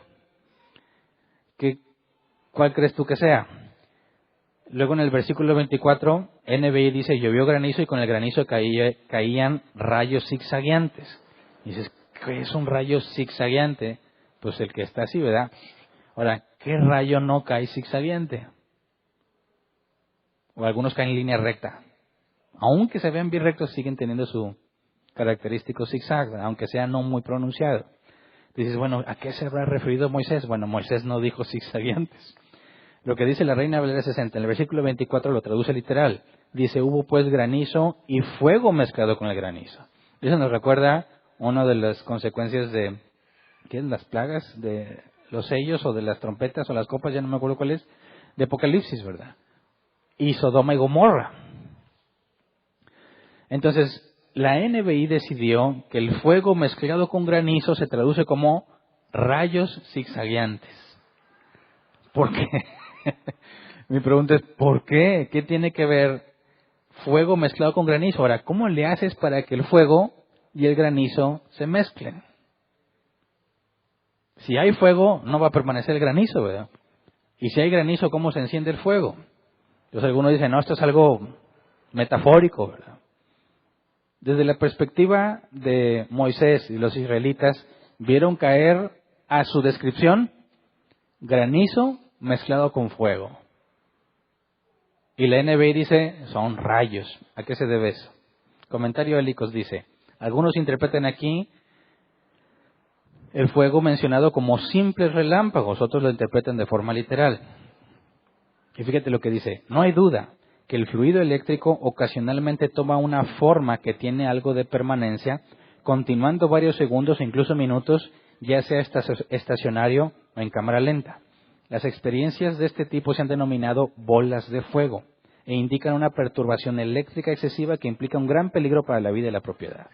¿Cuál crees tú que sea? Luego en el versículo 24, NBI dice, llovió granizo y con el granizo caían rayos zigzagueantes. Y dices, ¿qué es un rayo zigzagueante? Pues el que está así, ¿verdad? Ahora, ¿qué rayo no cae zigzagueante? O algunos caen en línea recta. Aunque se vean bien rectos, siguen teniendo su característico zigzag, aunque sea no muy pronunciado. Dices, bueno, ¿a qué se habrá referido Moisés? Bueno, Moisés no dijo zigzagueantes. Lo que dice la Reina Valera 60, en el versículo 24 lo traduce literal. Dice, hubo pues granizo y fuego mezclado con el granizo. Eso nos recuerda una de las consecuencias de, ¿qué es? Las plagas, de los sellos o de las trompetas o las copas, ya no me acuerdo cuál es, de Apocalipsis, ¿verdad? Y Sodoma y Gomorra. Entonces, la NBI decidió que el fuego mezclado con granizo se traduce como rayos zigzagueantes. ¿Por qué? Mi pregunta es, ¿por qué? ¿Qué tiene que ver fuego mezclado con granizo? Ahora, ¿cómo le haces para que el fuego y el granizo se mezclen? Si hay fuego, no va a permanecer el granizo, ¿verdad? Y si hay granizo, ¿cómo se enciende el fuego? Entonces algunos dicen, no, esto es algo metafórico, ¿verdad? Desde la perspectiva de Moisés y los israelitas, vieron caer a su descripción granizo mezclado con fuego. Y la NBI dice, son rayos. ¿A qué se debe eso? Comentario Helicos dice, algunos interpretan aquí el fuego mencionado como simples relámpagos, otros lo interpretan de forma literal. Y fíjate lo que dice, no hay duda que el fluido eléctrico ocasionalmente toma una forma que tiene algo de permanencia, continuando varios segundos o incluso minutos, ya sea estacionario o en cámara lenta. Las experiencias de este tipo se han denominado bolas de fuego e indican una perturbación eléctrica excesiva que implica un gran peligro para la vida y la propiedad.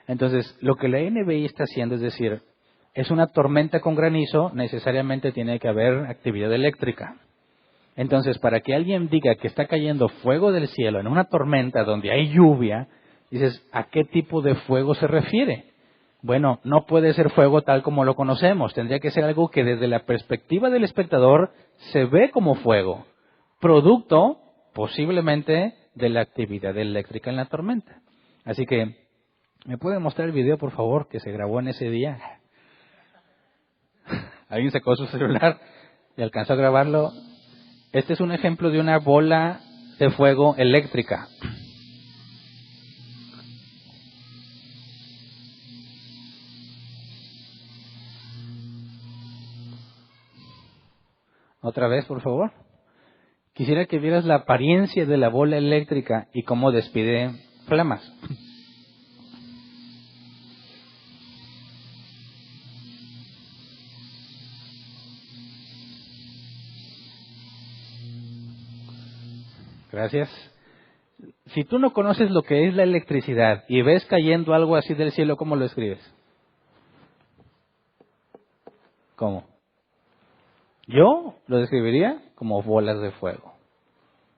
Entonces, lo que la NBI está haciendo es decir, es una tormenta con granizo, necesariamente tiene que haber actividad eléctrica. Entonces, para que alguien diga que está cayendo fuego del cielo en una tormenta donde hay lluvia, dices, ¿a qué tipo de fuego se refiere? Bueno, no puede ser fuego tal como lo conocemos. Tendría que ser algo que desde la perspectiva del espectador se ve como fuego, producto posiblemente de la actividad eléctrica en la tormenta. Así que, ¿me puede mostrar el video, por favor, que se grabó en ese día? Alguien sacó su celular y alcanzó a grabarlo. Este es un ejemplo de una bola de fuego eléctrica. Otra vez, por favor. Quisiera que vieras la apariencia de la bola eléctrica y cómo despide flamas. Gracias. Si tú no conoces lo que es la electricidad y ves cayendo algo así del cielo, ¿cómo lo escribes? ¿Cómo? Yo lo describiría como bolas de fuego.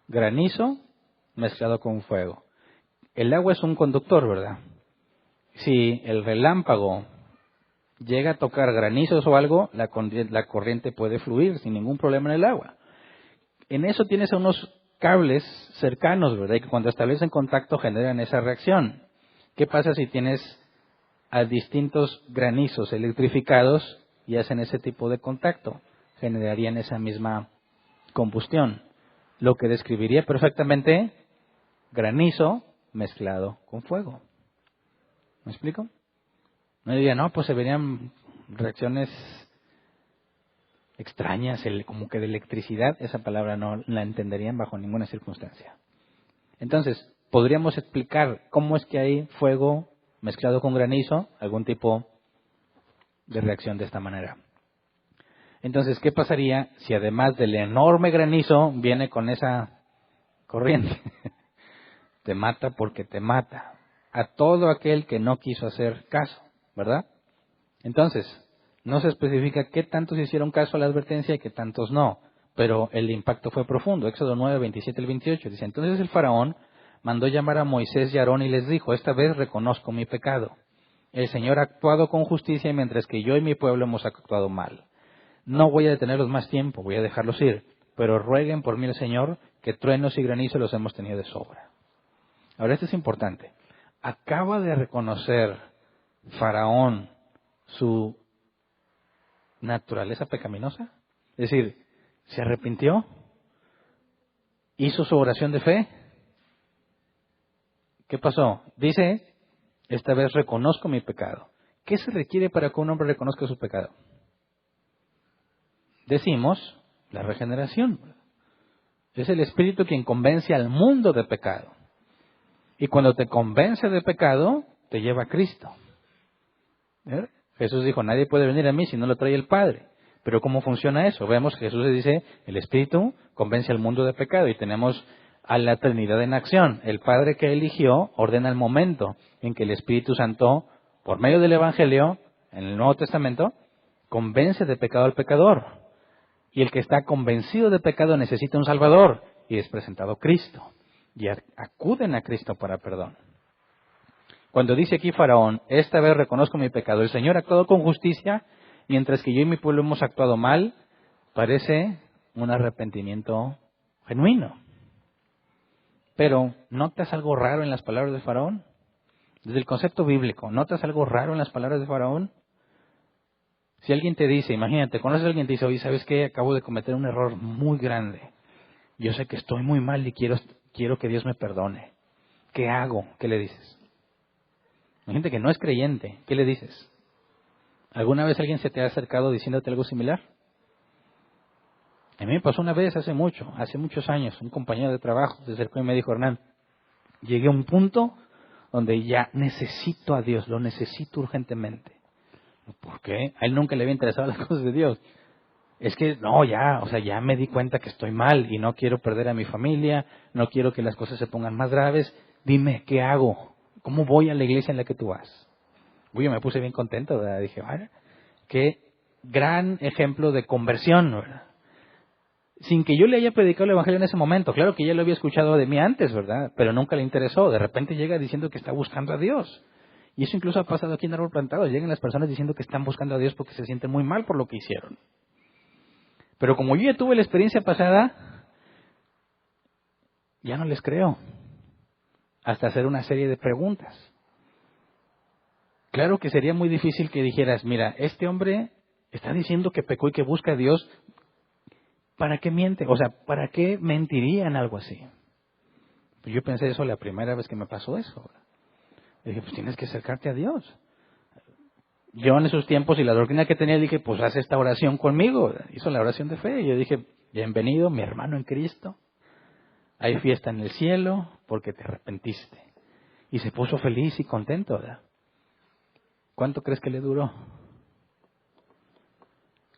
Granizo mezclado con fuego. El agua es un conductor, ¿verdad? Si el relámpago llega a tocar granizos o algo, la corriente puede fluir sin ningún problema en el agua. En eso tienes unos cables cercanos, ¿verdad? Y que cuando establecen contacto generan esa reacción. ¿Qué pasa si tienes a distintos granizos electrificados y hacen ese tipo de contacto? Generarían esa misma combustión. Lo que describiría perfectamente granizo mezclado con fuego. ¿Me explico? No diría, no, pues se verían reacciones extrañas, como que de electricidad, esa palabra no la entenderían bajo ninguna circunstancia. Entonces, podríamos explicar cómo es que hay fuego mezclado con granizo, algún tipo de reacción de esta manera. Entonces, ¿qué pasaría si además del enorme granizo viene con esa corriente? Te mata porque te mata. A todo aquel que no quiso hacer caso, ¿verdad? Entonces, no se especifica qué tantos hicieron caso a la advertencia y qué tantos no, pero el impacto fue profundo. Éxodo 9, 27 al 28 dice, entonces el faraón mandó llamar a Moisés y a Aarón y les dijo, esta vez reconozco mi pecado. El Señor ha actuado con justicia mientras que yo y mi pueblo hemos actuado mal. No voy a detenerlos más tiempo, voy a dejarlos ir, pero rueguen por mí al Señor que truenos y granizo los hemos tenido de sobra. Ahora, esto es importante. Acaba de reconocer Faraón su naturaleza pecaminosa. Es decir, se arrepintió, hizo su oración de fe. ¿Qué pasó? Dice, esta vez reconozco mi pecado. ¿Qué se requiere para que un hombre reconozca su pecado? Decimos, la regeneración. Es el Espíritu quien convence al mundo de pecado. Y cuando te convence de pecado, te lleva a Cristo. Jesús dijo, nadie puede venir a mí si no lo trae el Padre. Pero ¿cómo funciona eso? Vemos que Jesús dice, el Espíritu convence al mundo de pecado y tenemos a la Trinidad en acción. El Padre que eligió ordena el momento en que el Espíritu Santo, por medio del Evangelio, en el Nuevo Testamento, convence de pecado al pecador. Y el que está convencido de pecado necesita un Salvador y es presentado Cristo. Y acuden a Cristo para perdón. Cuando dice aquí Faraón, esta vez reconozco mi pecado, el Señor ha actuado con justicia, mientras que yo y mi pueblo hemos actuado mal, parece un arrepentimiento genuino. Pero, ¿notas algo raro en las palabras de Faraón? Desde el concepto bíblico, ¿notas algo raro en las palabras de Faraón? Si alguien te dice, imagínate, conoces a alguien que te dice, oye, ¿sabes qué? Acabo de cometer un error muy grande. Yo sé que estoy muy mal y quiero que Dios me perdone. ¿Qué hago? ¿Qué le dices? Hay gente que no es creyente. ¿Qué le dices? ¿Alguna vez alguien se te ha acercado diciéndote algo similar? A mí me pasó una vez hace muchos años, un compañero de trabajo se acercó y me dijo, Hernán, llegué a un punto donde ya necesito a Dios, lo necesito urgentemente. ¿Por qué? A él nunca le había interesado las cosas de Dios. Es que no, ya, o sea, ya me di cuenta que estoy mal y no quiero perder a mi familia, no quiero que las cosas se pongan más graves. Dime, ¿qué hago? ¿Cómo voy a la iglesia en la que tú vas? Uy, yo me puse bien contento, ¿verdad? Dije, vale, qué gran ejemplo de conversión, ¿verdad? Sin que yo le haya predicado el evangelio en ese momento. Claro que ya lo había escuchado de mí antes, ¿verdad? Pero nunca le interesó. De repente llega diciendo que está buscando a Dios. Y eso incluso ha pasado aquí en Árbol Plantado. Llegan las personas diciendo que están buscando a Dios porque se sienten muy mal por lo que hicieron. Pero como yo ya tuve la experiencia pasada, ya no les creo. Hasta hacer una serie de preguntas. Claro que sería muy difícil que dijeras, mira, este hombre está diciendo que pecó y que busca a Dios. ¿Para qué miente? O sea, ¿para qué mentiría en algo así? Pues yo pensé eso la primera vez que me pasó eso. Dije, pues tienes que acercarte a Dios. Yo en esos tiempos y la doctrina que tenía, dije, pues haz esta oración conmigo. Hizo la oración de fe. Y yo dije, bienvenido, mi hermano en Cristo. Hay fiesta en el cielo porque te arrepentiste. Y se puso feliz y contento, ¿verdad? ¿Cuánto crees que le duró?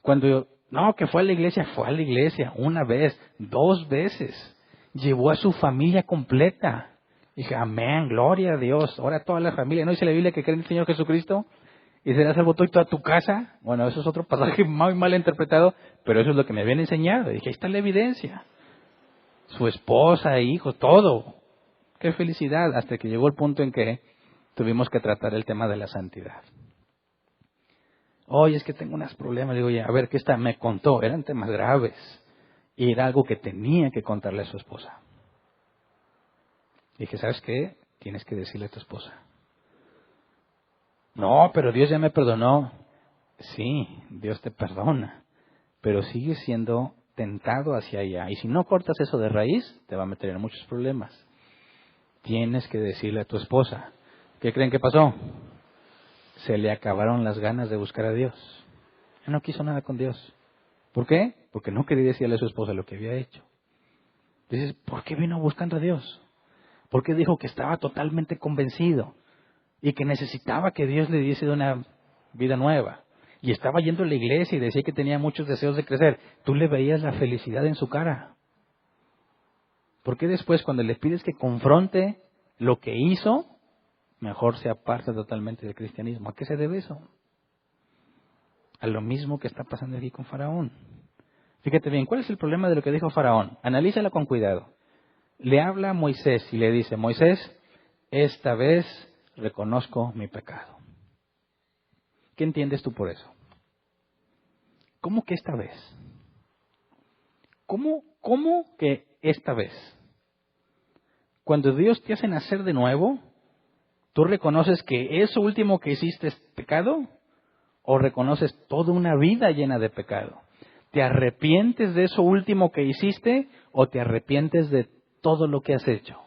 Cuando yo, no, que fue a la iglesia una vez, 2 veces. Llevó a su familia completa. Dije, amén, gloria a Dios. Ahora toda la familia, ¿no dice la Biblia que cree en el Señor Jesucristo? Y será salvo tú y toda tu casa. Bueno, eso es otro pasaje muy mal interpretado, pero eso es lo que me habían enseñado. Dije, ahí está la evidencia. Su esposa, hijos, todo. Qué felicidad, hasta que llegó el punto en que tuvimos que tratar el tema de la santidad. Oye, es que tengo unos problemas. Digo, ya, a ver, ¿qué está? Me contó, eran temas graves. Y era algo que tenía que contarle a su esposa. Dije, ¿sabes qué? Tienes que decirle a tu esposa. No, pero Dios ya me perdonó. Sí, Dios te perdona. Pero sigues siendo tentado hacia allá. Y si no cortas eso de raíz, te va a meter en muchos problemas. Tienes que decirle a tu esposa. ¿Qué creen que pasó? Se le acabaron las ganas de buscar a Dios. Él no quiso nada con Dios. ¿Por qué? Porque no quería decirle a su esposa lo que había hecho. Dices, ¿por qué vino buscando a Dios? ¿Por qué dijo que estaba totalmente convencido y que necesitaba que Dios le diese una vida nueva? Y estaba yendo a la iglesia y decía que tenía muchos deseos de crecer. Tú le veías la felicidad en su cara. ¿Por qué después, cuando le pides que confronte lo que hizo, mejor se aparta totalmente del cristianismo? ¿A qué se debe eso? A lo mismo que está pasando aquí con Faraón. Fíjate bien, ¿cuál es el problema de lo que dijo Faraón? Analízalo con cuidado. Le habla a Moisés y le dice, Moisés, esta vez reconozco mi pecado. ¿Qué entiendes tú por eso? ¿Cómo que esta vez? ¿Cómo que esta vez? Cuando Dios te hace nacer de nuevo, ¿tú reconoces que eso último que hiciste es pecado? ¿O reconoces toda una vida llena de pecado? ¿Te arrepientes de eso último que hiciste o te arrepientes de todo lo que has hecho?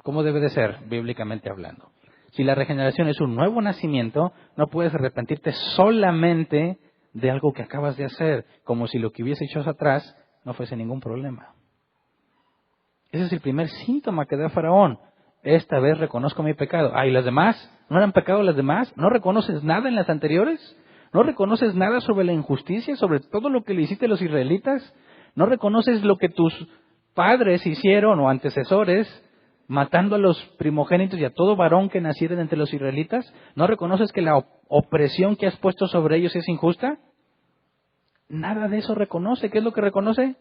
¿Cómo debe de ser, bíblicamente hablando? Si la regeneración es un nuevo nacimiento, no puedes arrepentirte solamente de algo que acabas de hacer, como si lo que hubiese hecho atrás no fuese ningún problema. Ese es el primer síntoma que da Faraón. Esta vez reconozco mi pecado. ¿Y las demás? ¿No eran pecado las demás? ¿No reconoces nada en las anteriores? ¿No reconoces nada sobre la injusticia, sobre todo lo que le hiciste a los israelitas? ¿No reconoces lo que tus padres hicieron o antecesores, matando a los primogénitos y a todo varón que naciera entre los israelitas? ¿No reconoces que la opresión que has puesto sobre ellos es injusta? Nada de eso reconoce. ¿Qué es lo que reconoce?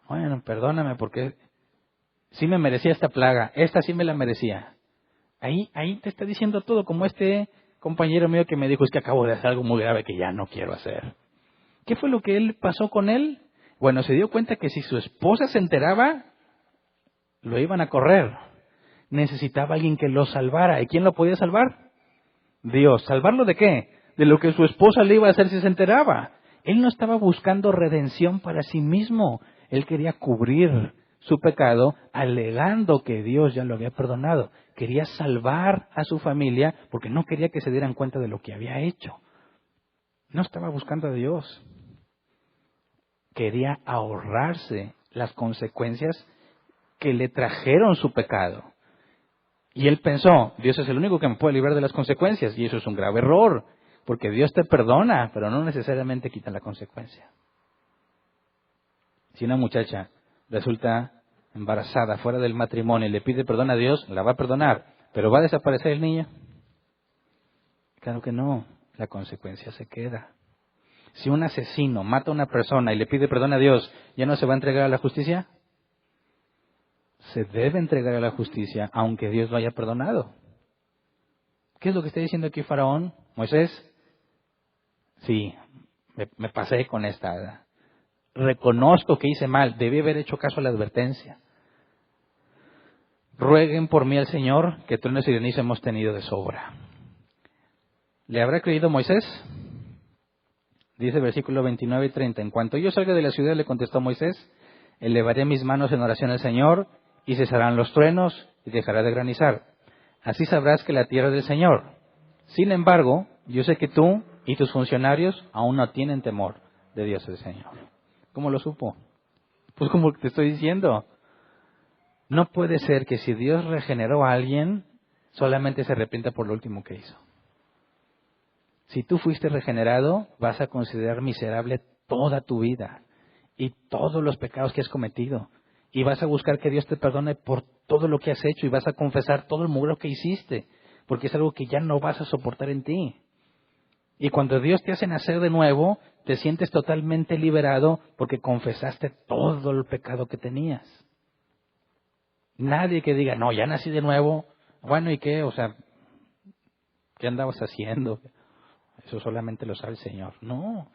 Bueno, perdóname porque sí me merecía esta plaga, esta sí me la merecía. Ahí te está diciendo todo, como este compañero mío que me dijo, es que acabo de hacer algo muy grave que ya no quiero hacer. ¿Qué fue lo que él pasó con él? Bueno, se dio cuenta que si su esposa se enteraba, lo iban a correr. Necesitaba alguien que lo salvara. ¿Y quién lo podía salvar? Dios. ¿Salvarlo de qué? De lo que su esposa le iba a hacer si se enteraba. Él no estaba buscando redención para sí mismo. Él quería cubrir su pecado alegando que Dios ya lo había perdonado. Quería salvar a su familia porque no quería que se dieran cuenta de lo que había hecho. No estaba buscando a Dios. Quería ahorrarse las consecuencias que le trajeron su pecado. Y él pensó, Dios es el único que me puede librar de las consecuencias. Y eso es un grave error, porque Dios te perdona, pero no necesariamente quita la consecuencia. Si una muchacha resulta embarazada fuera del matrimonio y le pide perdón a Dios, la va a perdonar, pero ¿va a desaparecer el niño? Claro que no, la consecuencia se queda. Si un asesino mata a una persona y le pide perdón a Dios, ¿ya no se va a entregar a la justicia? Se debe entregar a la justicia, aunque Dios lo haya perdonado. ¿Qué es lo que está diciendo aquí Faraón? Moisés, sí, me pasé con esta. Reconozco que hice mal, debí haber hecho caso a la advertencia. Rueguen por mí al Señor, que truenos y granizo hemos tenido de sobra. ¿Le habrá creído Moisés? Dice versículo 29 y 30. En cuanto yo salga de la ciudad, le contestó Moisés, elevaré mis manos en oración al Señor, y cesarán los truenos, y dejará de granizar. Así sabrás que la tierra es del Señor. Sin embargo, yo sé que tú y tus funcionarios aún no tienen temor de Dios el Señor. ¿Cómo lo supo? Pues como te estoy diciendo. No puede ser que si Dios regeneró a alguien, solamente se arrepienta por lo último que hizo. Si tú fuiste regenerado, vas a considerar miserable toda tu vida y todos los pecados que has cometido. Y vas a buscar que Dios te perdone por todo lo que has hecho y vas a confesar todo el mugre que hiciste, porque es algo que ya no vas a soportar en ti. Y cuando Dios te hace nacer de nuevo, te sientes totalmente liberado porque confesaste todo el pecado que tenías. Nadie que diga, no, ya nací de nuevo. Bueno, ¿y qué? O sea, ¿qué andabas haciendo? Eso solamente lo sabe el Señor. No.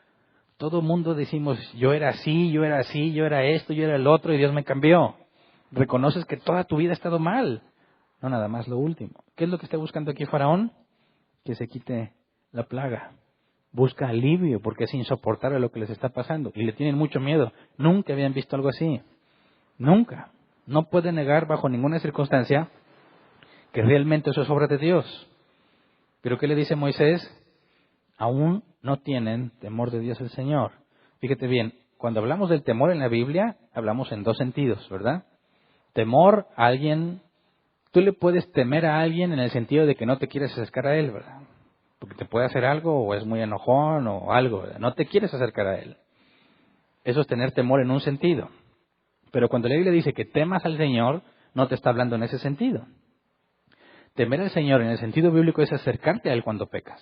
Todo mundo decimos, yo era así, yo era así, yo era esto, yo era el otro y Dios me cambió. Reconoces que toda tu vida ha estado mal. No nada más lo último. ¿Qué es lo que está buscando aquí Faraón? Que se quite la plaga. Busca alivio porque es insoportable lo que les está pasando. Y le tienen mucho miedo. Nunca habían visto algo así. Nunca. No puede negar bajo ninguna circunstancia que realmente eso es obra de Dios. Pero ¿qué le dice Moisés? Aún no tienen temor de Dios el Señor. Fíjate bien, cuando hablamos del temor en la Biblia, hablamos en dos sentidos, ¿verdad? Temor a alguien, tú le puedes temer a alguien en el sentido de que no te quieres acercar a él, ¿verdad? Porque te puede hacer algo o es muy enojón o algo, ¿verdad? No te quieres acercar a él. Eso es tener temor en un sentido. Pero cuando la Biblia dice que temas al Señor, no te está hablando en ese sentido. Temer al Señor en el sentido bíblico es acercarte a Él cuando pecas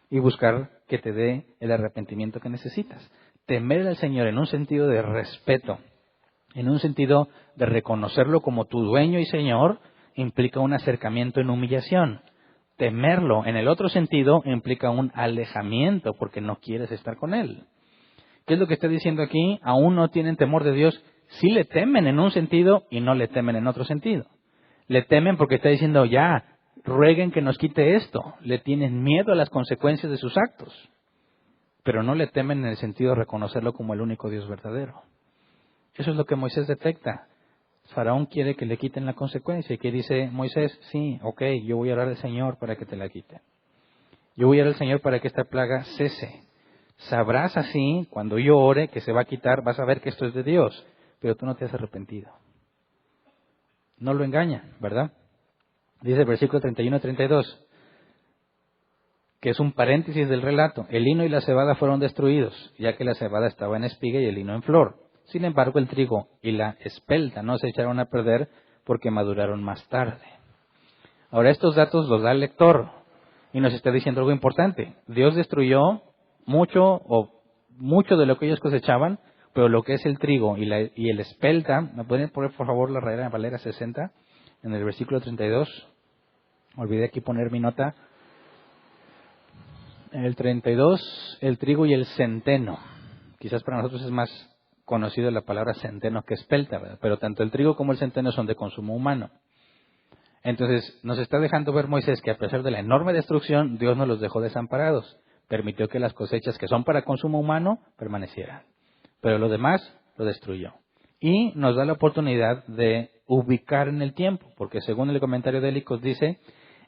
y buscar que te dé el arrepentimiento que necesitas. Temer al Señor en un sentido de respeto, en un sentido de reconocerlo como tu dueño y Señor, implica un acercamiento en humillación. Temerlo en el otro sentido implica un alejamiento porque no quieres estar con Él. ¿Qué es lo que está diciendo aquí? Aún no tienen temor de Dios. Sí le temen en un sentido y no le temen en otro sentido. Le temen porque está diciendo, ya, rueguen que nos quite esto. Le tienen miedo a las consecuencias de sus actos. Pero no le temen en el sentido de reconocerlo como el único Dios verdadero. Eso es lo que Moisés detecta. Faraón quiere que le quiten la consecuencia. ¿Y qué dice Moisés? Sí, ok, yo voy a orar al Señor para que te la quite. Yo voy a orar al Señor para que esta plaga cese. Sabrás así, cuando yo ore, que se va a quitar, vas a ver que esto es de Dios. Pero tú no te has arrepentido. No lo engañan, ¿verdad? Dice el versículo 31-32, que es un paréntesis del relato. El lino y la cebada fueron destruidos, ya que la cebada estaba en espiga y el lino en flor. Sin embargo, el trigo y la espelta no se echaron a perder porque maduraron más tarde. Ahora, estos datos los da el lector y nos está diciendo algo importante. Dios destruyó mucho de lo que ellos cosechaban, pero lo que es el trigo y el espelta, ¿me pueden poner por favor la Reina Valera 60 en el versículo 32? Olvidé aquí poner mi nota. En el 32, el trigo y el centeno. Quizás para nosotros es más conocido la palabra centeno que espelta, ¿verdad? Pero tanto el trigo como el centeno son de consumo humano. Entonces, nos está dejando ver Moisés que a pesar de la enorme destrucción, Dios no los dejó desamparados. Permitió que las cosechas que son para consumo humano permanecieran. Pero lo demás lo destruyó. Y nos da la oportunidad de ubicar en el tiempo, porque según el comentario de Helicos dice,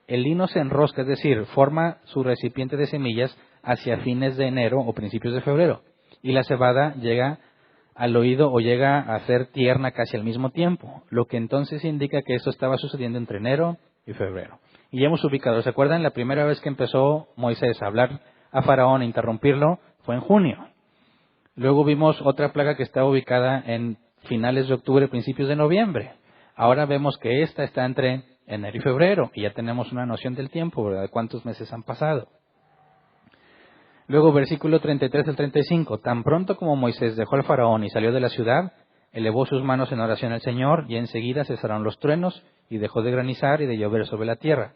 el lino se enrosca, es decir, forma su recipiente de semillas hacia fines de enero o principios de febrero. Y la cebada llega al oído o llega a ser tierna casi al mismo tiempo, lo que entonces indica que eso estaba sucediendo entre enero y febrero. Y ya hemos ubicado, ¿se acuerdan? La primera vez que empezó Moisés a hablar a Faraón e interrumpirlo fue en junio. Luego vimos otra plaga que estaba ubicada en finales de octubre, principios de noviembre. Ahora vemos que esta está entre enero y febrero, y ya tenemos una noción del tiempo, ¿verdad? De cuántos meses han pasado. Luego, versículo 33 al 35. Tan pronto como Moisés dejó al faraón y salió de la ciudad, elevó sus manos en oración al Señor, y enseguida cesaron los truenos, y dejó de granizar y de llover sobre la tierra.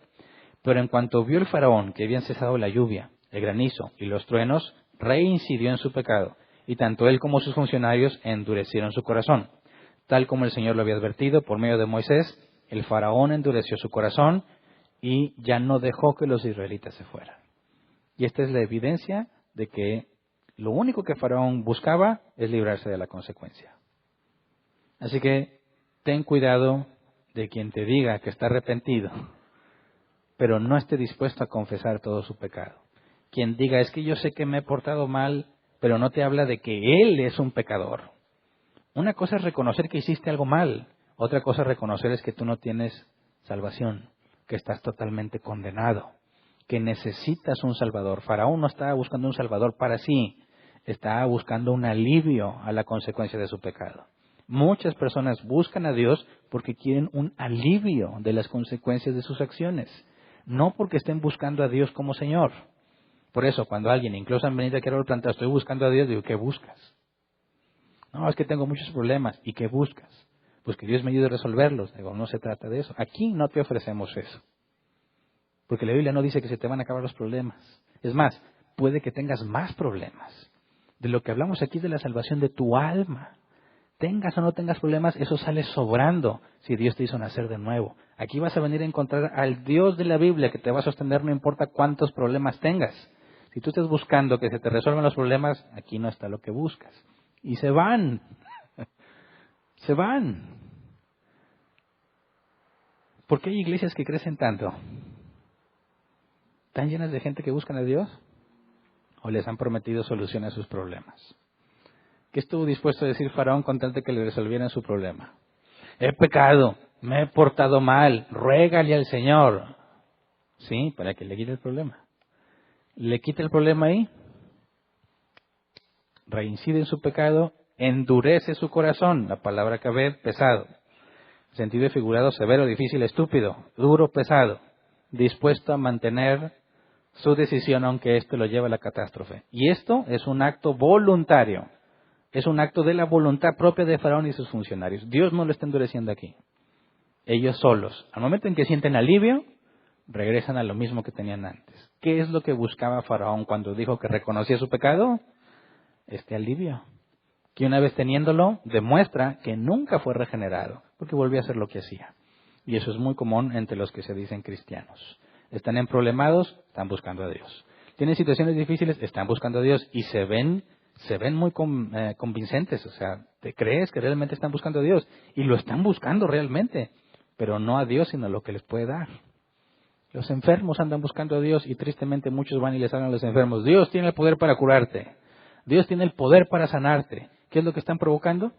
Pero en cuanto vio el faraón que habían cesado la lluvia, el granizo y los truenos, reincidió en su pecado, y tanto él como sus funcionarios endurecieron su corazón. Tal como el Señor lo había advertido por medio de Moisés, el faraón endureció su corazón y ya no dejó que los israelitas se fueran. Y esta es la evidencia de que lo único que Faraón buscaba es librarse de la consecuencia. Así que ten cuidado de quien te diga que está arrepentido, pero no esté dispuesto a confesar todo su pecado. Quien diga, es que yo sé que me he portado mal, pero no te habla de que él es un pecador. Una cosa es reconocer que hiciste algo mal, otra cosa es reconocer es que tú no tienes salvación, que estás totalmente condenado, que necesitas un Salvador. Faraón no estaba buscando un Salvador para sí, estaba buscando un alivio a la consecuencia de su pecado. Muchas personas buscan a Dios porque quieren un alivio de las consecuencias de sus acciones, no porque estén buscando a Dios como Señor. Por eso, cuando alguien, incluso en Benita quiero plantear, estoy buscando a Dios, digo, ¿qué buscas? No, es que tengo muchos problemas. ¿Y qué buscas? Pues que Dios me ayude a resolverlos. Digo, no se trata de eso. Aquí no te ofrecemos eso. Porque la Biblia no dice que se te van a acabar los problemas. Es más, puede que tengas más problemas. De lo que hablamos aquí es de la salvación de tu alma. Tengas o no tengas problemas, eso sale sobrando si Dios te hizo nacer de nuevo. Aquí vas a venir a encontrar al Dios de la Biblia que te va a sostener no importa cuántos problemas tengas. Si tú estás buscando que se te resuelvan los problemas, aquí no está lo que buscas. Y se van. Se van. ¿Por qué hay iglesias que crecen tanto? ¿Están llenas de gente que buscan a Dios? ¿O les han prometido solución a sus problemas? ¿Qué estuvo dispuesto a decir Faraón con tal de que le resolvieran su problema? He pecado, me he portado mal, ruégale al Señor. Sí, para que le quite el problema. Le quita el problema ahí, reincide en su pecado, endurece su corazón, la palabra que ve, pesado. Sentido figurado, severo, difícil, estúpido, duro, pesado, dispuesto a mantener su decisión aunque esto lo lleve a la catástrofe. Y esto es un acto voluntario, es un acto de la voluntad propia de Faraón y sus funcionarios. Dios no lo está endureciendo aquí. Ellos solos, al momento en que sienten alivio, regresan a lo mismo que tenían antes. ¿Qué es lo que buscaba Faraón cuando dijo que reconocía su pecado? Este alivio. Que una vez teniéndolo, demuestra que nunca fue regenerado, porque volvió a hacer lo que hacía. Y eso es muy común entre los que se dicen cristianos. Están emproblemados, están buscando a Dios. Tienen situaciones difíciles, están buscando a Dios y se ven muy convincentes. O sea, te crees que realmente están buscando a Dios y lo están buscando realmente, pero no a Dios, sino a lo que les puede dar. Los enfermos andan buscando a Dios y tristemente muchos van y les hablan a los enfermos. Dios tiene el poder para curarte. Dios tiene el poder para sanarte. ¿Qué es lo que están provocando?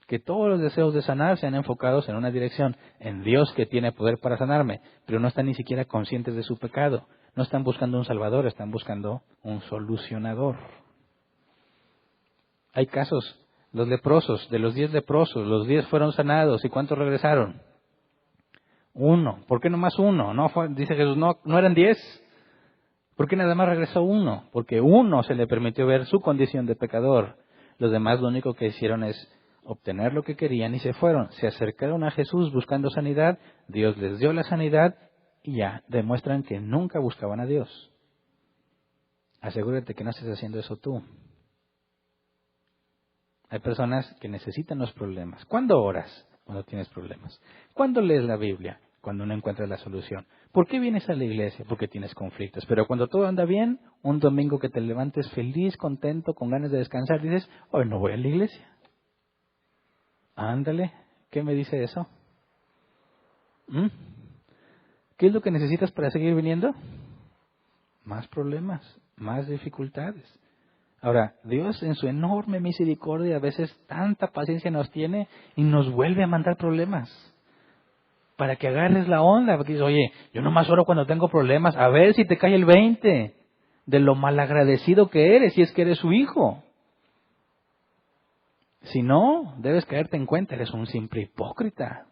Que todos los deseos de sanar sean enfocados en una dirección, en Dios que tiene poder para sanarme, pero no están ni siquiera conscientes de su pecado. No están buscando un salvador, están buscando un solucionador. Hay casos, los leprosos, de los 10 leprosos, los 10 fueron sanados, ¿y cuántos regresaron? 1. ¿Por qué nomás 1? No, dice Jesús, no eran 10. ¿Por qué nada más regresó 1? Porque 1 se le permitió ver su condición de pecador. Los demás lo único que hicieron es obtener lo que querían y se fueron. Se acercaron a Jesús buscando sanidad, Dios les dio la sanidad y ya demuestran que nunca buscaban a Dios. Asegúrate que no estés haciendo eso tú. Hay personas que necesitan los problemas. ¿Cuándo oras? Cuando tienes problemas. ¿Cuándo lees la Biblia? Cuando no encuentras la solución. ¿Por qué vienes a la iglesia? Porque tienes conflictos. Pero cuando todo anda bien, un domingo que te levantes feliz, contento, con ganas de descansar, dices, hoy no voy a la iglesia. Ándale, ¿qué me dice eso? ¿Qué es lo que necesitas para seguir viniendo? Más problemas, más dificultades. Ahora, Dios en su enorme misericordia a veces tanta paciencia nos tiene y nos vuelve a mandar problemas. para que agarres la onda. Porque dices, oye, yo nomás oro cuando tengo problemas. A ver si te cae el 20 de lo malagradecido que eres, si es que eres su hijo. Si no, debes caerte en cuenta, eres un simple hipócrita,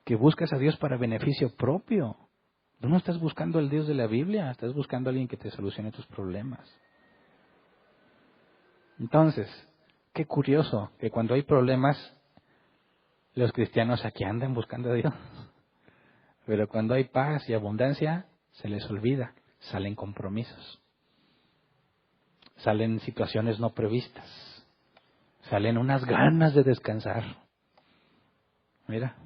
que buscas a Dios para beneficio propio. Tú no estás buscando al Dios de la Biblia, estás buscando a alguien que te solucione tus problemas. Entonces, qué curioso que cuando hay problemas, los cristianos aquí andan buscando a Dios. Pero cuando hay paz y abundancia, se les olvida, salen compromisos, salen situaciones no previstas, salen unas ganas de descansar. Mira,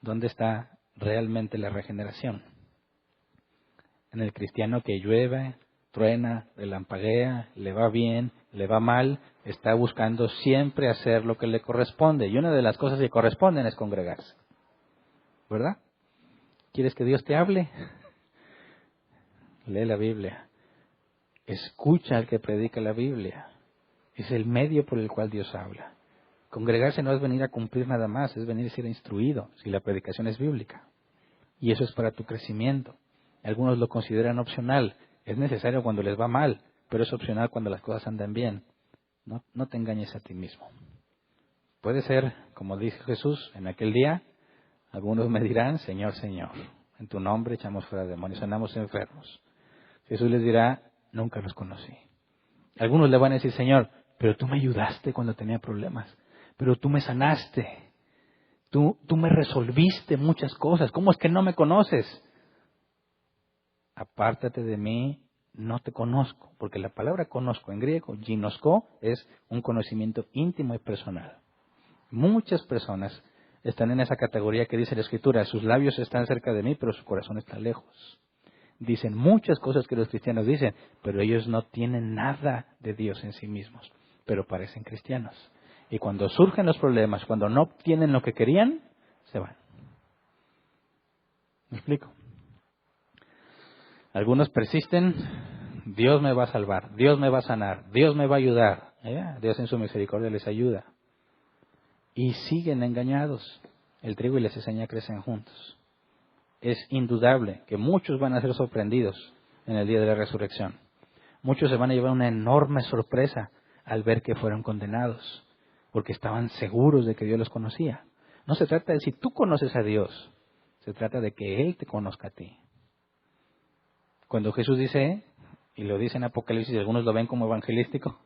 ¿dónde está realmente la regeneración? En el cristiano que llueve, truena, relampaguea, le va bien, le va mal, está buscando siempre hacer lo que le corresponde. Y una de las cosas que corresponden es congregarse. ¿Verdad? ¿Quieres que Dios te hable? Lee la Biblia. Escucha al que predica la Biblia. Es el medio por el cual Dios habla. Congregarse no es venir a cumplir nada más, es venir a ser instruido, si la predicación es bíblica. Y eso es para tu crecimiento. Algunos lo consideran opcional. Es necesario cuando les va mal, pero es opcional cuando las cosas andan bien. No te engañes a ti mismo. Puede ser, como dijo Jesús, en aquel día, algunos me dirán, Señor, Señor, en tu nombre echamos fuera demonios, sanamos enfermos. Jesús les dirá, nunca los conocí. Algunos le van a decir, Señor, pero tú me ayudaste cuando tenía problemas, pero tú me sanaste, tú me resolviste muchas cosas, ¿cómo es que no me conoces? Apártate de mí, no te conozco, porque la palabra conozco en griego, ginosko, es un conocimiento íntimo y personal. Muchas personas están en esa categoría que dice la Escritura, sus labios están cerca de mí, pero su corazón está lejos. Dicen muchas cosas que los cristianos dicen, pero ellos no tienen nada de Dios en sí mismos, pero parecen cristianos. Y cuando surgen los problemas, cuando no obtienen lo que querían, se van. ¿Me explico? Algunos persisten, Dios me va a salvar, Dios me va a sanar, Dios me va a ayudar. Dios en su misericordia les ayuda. Y siguen engañados. El trigo y la cizaña crecen juntos. Es indudable que muchos van a ser sorprendidos en el día de la resurrección. Muchos se van a llevar una enorme sorpresa al ver que fueron condenados, porque estaban seguros de que Dios los conocía. No se trata de si tú conoces a Dios, se trata de que Él te conozca a ti. Cuando Jesús dice, y lo dice en Apocalipsis, algunos lo ven como evangelístico,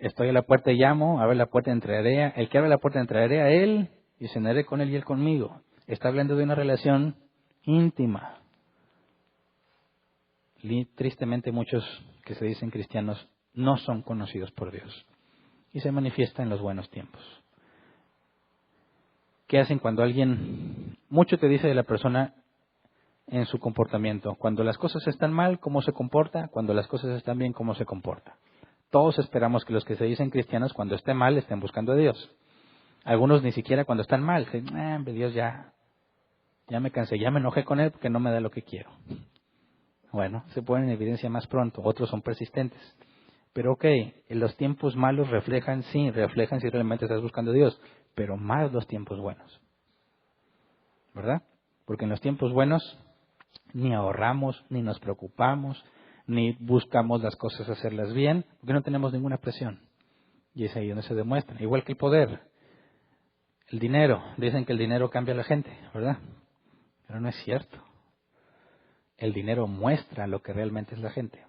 estoy a la puerta y llamo, abre la puerta y entraré, el que abre la puerta entraré a Él y cenaré con Él y Él conmigo. Está hablando de una relación íntima. Tristemente muchos que se dicen cristianos no son conocidos por Dios y se manifiesta en los buenos tiempos. ¿Qué hacen cuando alguien, mucho te dice de la persona en su comportamiento? Cuando las cosas están mal, ¿cómo se comporta? Cuando las cosas están bien, ¿cómo se comporta? Todos esperamos que los que se dicen cristianos cuando esté mal estén buscando a Dios. Algunos ni siquiera cuando están mal, dicen, Dios ya me cansé, ya me enojé con Él porque no me da lo que quiero. Bueno, se ponen en evidencia más pronto, otros son persistentes. Pero en los tiempos malos reflejan si realmente estás buscando a Dios, pero más los tiempos buenos. ¿Verdad? Porque en los tiempos buenos ni ahorramos, ni nos preocupamos, ni buscamos las cosas hacerlas bien, porque no tenemos ninguna presión. Y es ahí donde se demuestra. Igual que el poder, el dinero. Dicen que el dinero cambia a la gente, ¿verdad? Pero no es cierto. El dinero muestra lo que realmente es la gente.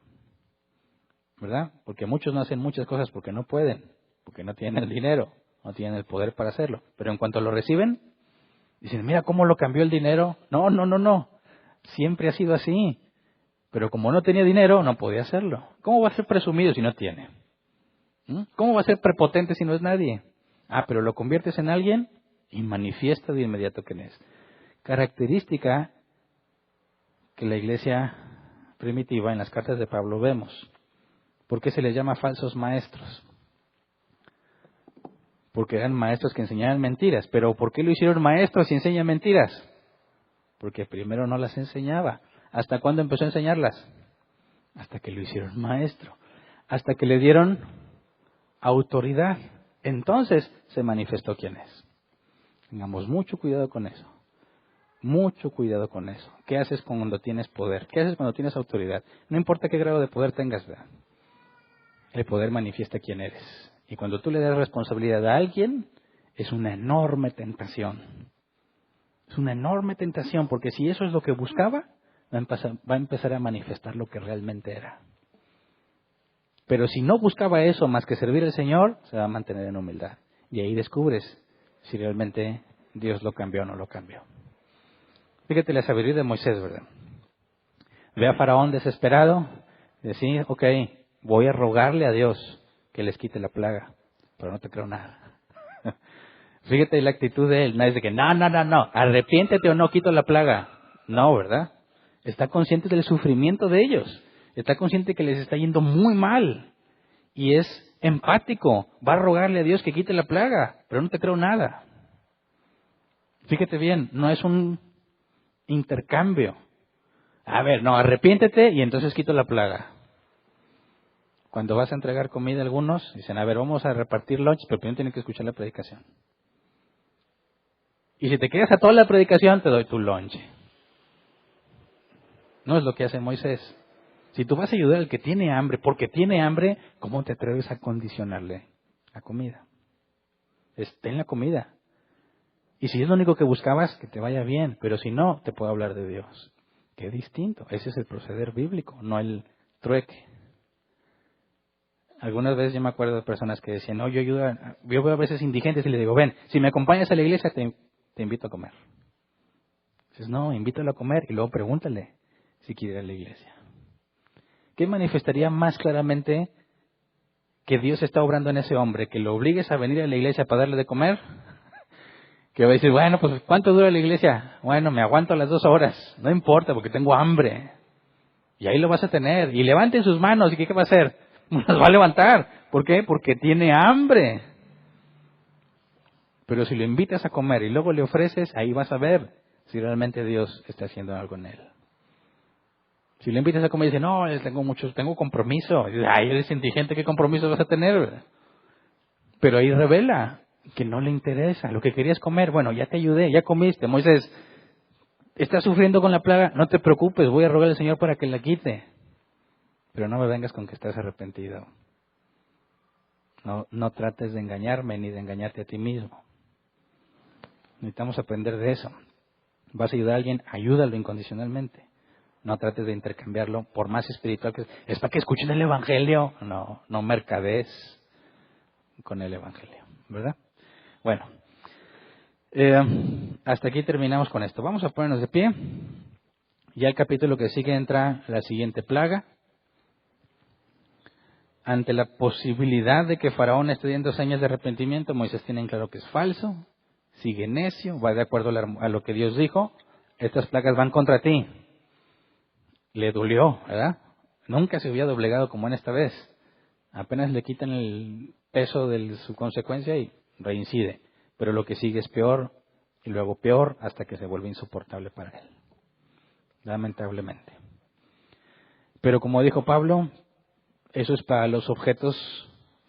¿Verdad? Porque muchos no hacen muchas cosas porque no pueden, porque no tienen el dinero, no tienen el poder para hacerlo. Pero en cuanto lo reciben, dicen, mira cómo lo cambió el dinero. No. Siempre ha sido así. Pero como no tenía dinero, no podía hacerlo. ¿Cómo va a ser presumido si no tiene? ¿Cómo va a ser prepotente si no es nadie? Pero lo conviertes en alguien y manifiesta de inmediato quién es. Característica que la iglesia primitiva en las cartas de Pablo vemos. ¿Por qué se les llama falsos maestros? Porque eran maestros que enseñaban mentiras. ¿Pero por qué lo hicieron maestros y enseñan mentiras? Porque primero no las enseñaba. ¿Hasta cuándo empezó a enseñarlas? Hasta que lo hicieron maestro. Hasta que le dieron autoridad. Entonces se manifestó quién es. Tengamos mucho cuidado con eso. Mucho cuidado con eso. ¿Qué haces cuando tienes poder? ¿Qué haces cuando tienes autoridad? No importa qué grado de poder tengas, ¿verdad? El poder manifiesta quién eres. Y cuando tú le das responsabilidad a alguien, es una enorme tentación. Es una enorme tentación, porque si eso es lo que buscaba, va a empezar a manifestar lo que realmente era. Pero si no buscaba eso más que servir al Señor, se va a mantener en humildad. Y ahí descubres si realmente Dios lo cambió o no lo cambió. Fíjate la sabiduría de Moisés, ¿verdad? Ve a Faraón desesperado, decir, ok, voy a rogarle a Dios que les quite la plaga, pero no te creo nada. Fíjate la actitud de él, no es de que, no, arrepiéntete o no quito la plaga. No, ¿verdad? Está consciente del sufrimiento de ellos, está consciente que les está yendo muy mal y es empático, va a rogarle a Dios que quite la plaga, pero no te creo nada. Fíjate bien, no es un intercambio. A ver, no, arrepiéntete y entonces quito la plaga. Cuando vas a entregar comida a algunos, dicen, a ver, vamos a repartir lunch, pero primero tienen que escuchar la predicación. Y si te quedas a toda la predicación, te doy tu lunch. No es lo que hace Moisés. Si tú vas a ayudar al que tiene hambre, porque tiene hambre, ¿cómo te atreves a condicionarle la comida? Ten la comida. Y si es lo único que buscabas, que te vaya bien. Pero si no, te puedo hablar de Dios. Qué distinto. Ese es el proceder bíblico, no el trueque. Algunas veces yo me acuerdo de personas que decían, no, yo veo a veces indigentes y le digo, ven, si me acompañas a la iglesia, te invito a comer. Dices, no, invítalo a comer y luego pregúntale si quiere ir a la iglesia. ¿Qué manifestaría más claramente que Dios está obrando en ese hombre? ¿Que lo obligues a venir a la iglesia para darle de comer? Que va a decir, bueno, pues ¿cuánto dura la iglesia? Bueno, me aguanto las 2 horas. No importa, porque tengo hambre. Y ahí lo vas a tener. Y levanten sus manos. ¿Y qué va a hacer? Las va a levantar. ¿Por qué? Porque tiene hambre. Pero si lo invitas a comer y luego le ofreces, ahí vas a ver si realmente Dios está haciendo algo en él. Si le invitas a comer y dice, no, tengo compromiso. Y dice, ay, eres indigente, ¿qué compromiso vas a tener? Pero ahí revela que no le interesa. Lo que querías comer, bueno, ya te ayudé, ya comiste. Moisés, ¿estás sufriendo con la plaga? No te preocupes, voy a rogar al Señor para que la quite. Pero no me vengas con que estás arrepentido. No trates de engañarme ni de engañarte a ti mismo. Necesitamos aprender de eso. Vas a ayudar a alguien, ayúdalo incondicionalmente. No trates de intercambiarlo, por más espiritual que es para que escuchen el Evangelio. No mercadees con el Evangelio, ¿verdad? Bueno, hasta aquí terminamos con esto. Vamos a ponernos de pie. Ya el capítulo que sigue entra la siguiente plaga. Ante la posibilidad de que Faraón esté dando señas de arrepentimiento, Moisés tiene en claro que es falso, sigue necio, va de acuerdo a lo que Dios dijo. Estas plagas van contra ti. Le dolió, ¿verdad? Nunca se había doblegado como en esta vez. Apenas le quitan el peso de su consecuencia y reincide. Pero lo que sigue es peor y luego peor hasta que se vuelve insoportable para él. Lamentablemente. Pero como dijo Pablo, eso es para los objetos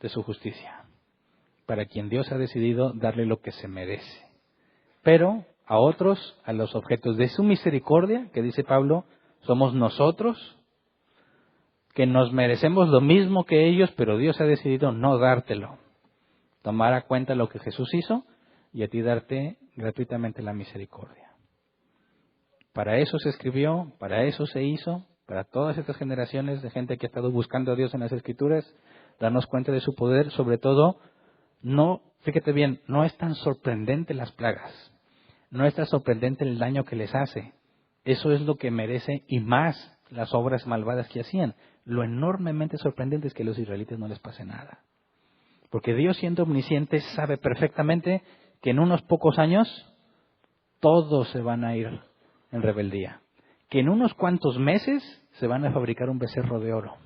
de su justicia. Para quien Dios ha decidido darle lo que se merece. Pero a otros, a los objetos de su misericordia, que dice Pablo, somos nosotros, que nos merecemos lo mismo que ellos, pero Dios ha decidido no dártelo. Tomar a cuenta lo que Jesús hizo y a ti darte gratuitamente la misericordia. Para eso se escribió, para eso se hizo, para todas estas generaciones de gente que ha estado buscando a Dios en las Escrituras, darnos cuenta de su poder, sobre todo, fíjate bien, no es tan sorprendente las plagas, no es tan sorprendente el daño que les hace. Eso es lo que merece y más las obras malvadas que hacían. Lo enormemente sorprendente es que a los israelitas no les pase nada. Porque Dios, siendo omnisciente, sabe perfectamente que en unos pocos años todos se van a ir en rebeldía. Que en unos cuantos meses se van a fabricar un becerro de oro.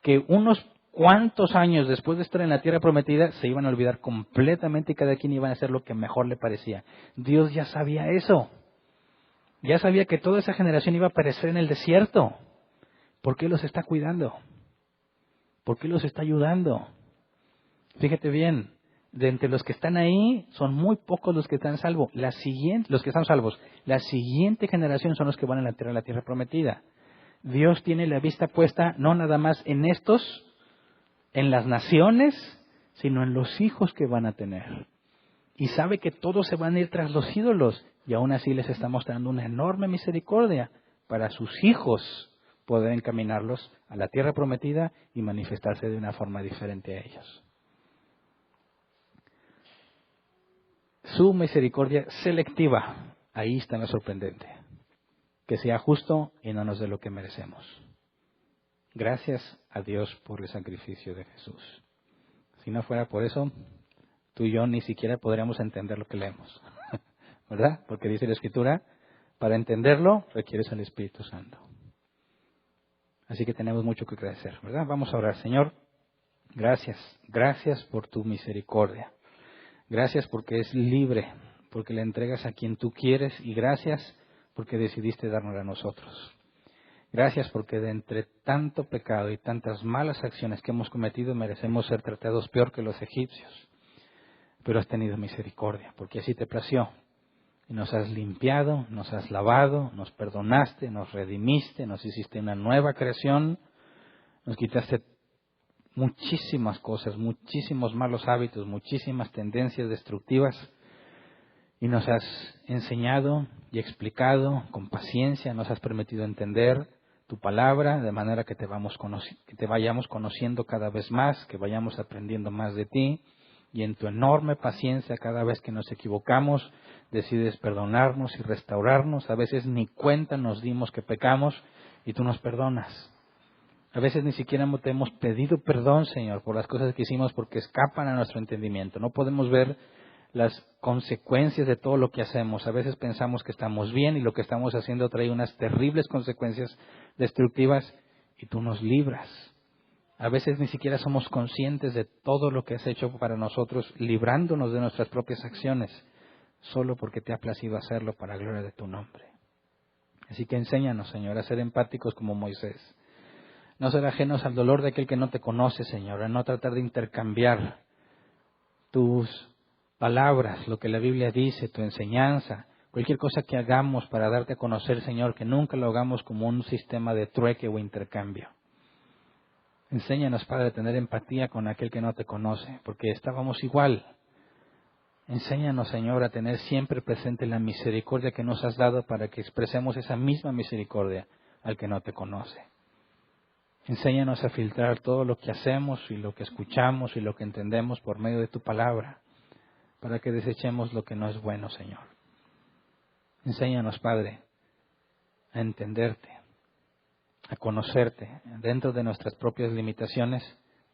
Que unos cuantos años después de estar en la tierra prometida se iban a olvidar completamente y cada quien iba a hacer lo que mejor le parecía. Dios ya sabía eso. Ya sabía que toda esa generación iba a perecer en el desierto. ¿Por qué los está cuidando? ¿Por qué los está ayudando? Fíjate bien, de entre los que están ahí, son muy pocos los que están salvos. Los que están salvos. La siguiente generación son los que van a entrar a la tierra prometida. Dios tiene la vista puesta no nada más en estos, en las naciones, sino en los hijos que van a tener. Y sabe que todos se van a ir tras los ídolos. Y aún así les está mostrando una enorme misericordia para sus hijos poder encaminarlos a la tierra prometida y manifestarse de una forma diferente a ellos. Su misericordia selectiva, ahí está lo sorprendente. Que sea justo y no nos dé lo que merecemos. Gracias a Dios por el sacrificio de Jesús. Si no fuera por eso, tú y yo ni siquiera podríamos entender lo que leemos. ¿Verdad? Porque dice la Escritura, para entenderlo requieres el Espíritu Santo. Así que tenemos mucho que agradecer, ¿verdad? Vamos a orar. Señor, gracias por tu misericordia. Gracias porque es libre, porque le entregas a quien tú quieres y gracias porque decidiste darnos a nosotros. Gracias porque de entre tanto pecado y tantas malas acciones que hemos cometido merecemos ser tratados peor que los egipcios. Pero has tenido misericordia, porque así te plació. Y nos has limpiado, nos has lavado, nos perdonaste, nos redimiste, nos hiciste una nueva creación, nos quitaste muchísimas cosas, muchísimos malos hábitos, muchísimas tendencias destructivas y nos has enseñado y explicado con paciencia, nos has permitido entender tu palabra de manera que que te vayamos conociendo cada vez más, que vayamos aprendiendo más de ti y en tu enorme paciencia cada vez que nos equivocamos decides perdonarnos y restaurarnos. A veces ni cuenta nos dimos que pecamos y tú nos perdonas. A veces ni siquiera te hemos pedido perdón, Señor, por las cosas que hicimos porque escapan a nuestro entendimiento. No podemos ver las consecuencias de todo lo que hacemos. A veces pensamos que estamos bien y lo que estamos haciendo trae unas terribles consecuencias destructivas y tú nos libras. A veces ni siquiera somos conscientes de todo lo que has hecho para nosotros, librándonos de nuestras propias acciones, solo porque te ha placido hacerlo para la gloria de tu nombre. Así que enséñanos, Señor, a ser empáticos como Moisés. No ser ajenos al dolor de aquel que no te conoce, Señor, a no tratar de intercambiar tus palabras, lo que la Biblia dice, tu enseñanza, cualquier cosa que hagamos para darte a conocer, Señor, que nunca lo hagamos como un sistema de trueque o intercambio. Enséñanos, Padre, a tener empatía con aquel que no te conoce, porque estábamos igual. Enséñanos, Señor, a tener siempre presente la misericordia que nos has dado para que expresemos esa misma misericordia al que no te conoce. Enséñanos a filtrar todo lo que hacemos y lo que escuchamos y lo que entendemos por medio de tu palabra, para que desechemos lo que no es bueno, Señor. Enséñanos, Padre, a entenderte, a conocerte, dentro de nuestras propias limitaciones,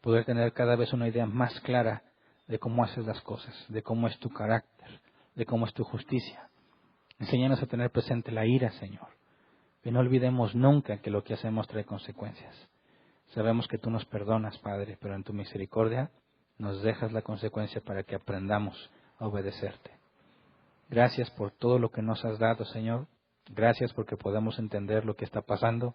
poder tener cada vez una idea más clara de cómo haces las cosas, de cómo es tu carácter, de cómo es tu justicia. Enséñanos a tener presente la ira, Señor, que no olvidemos nunca que lo que hacemos trae consecuencias. Sabemos que tú nos perdonas, Padre, pero en tu misericordia nos dejas la consecuencia para que aprendamos a obedecerte. Gracias por todo lo que nos has dado, Señor. Gracias porque podemos entender lo que está pasando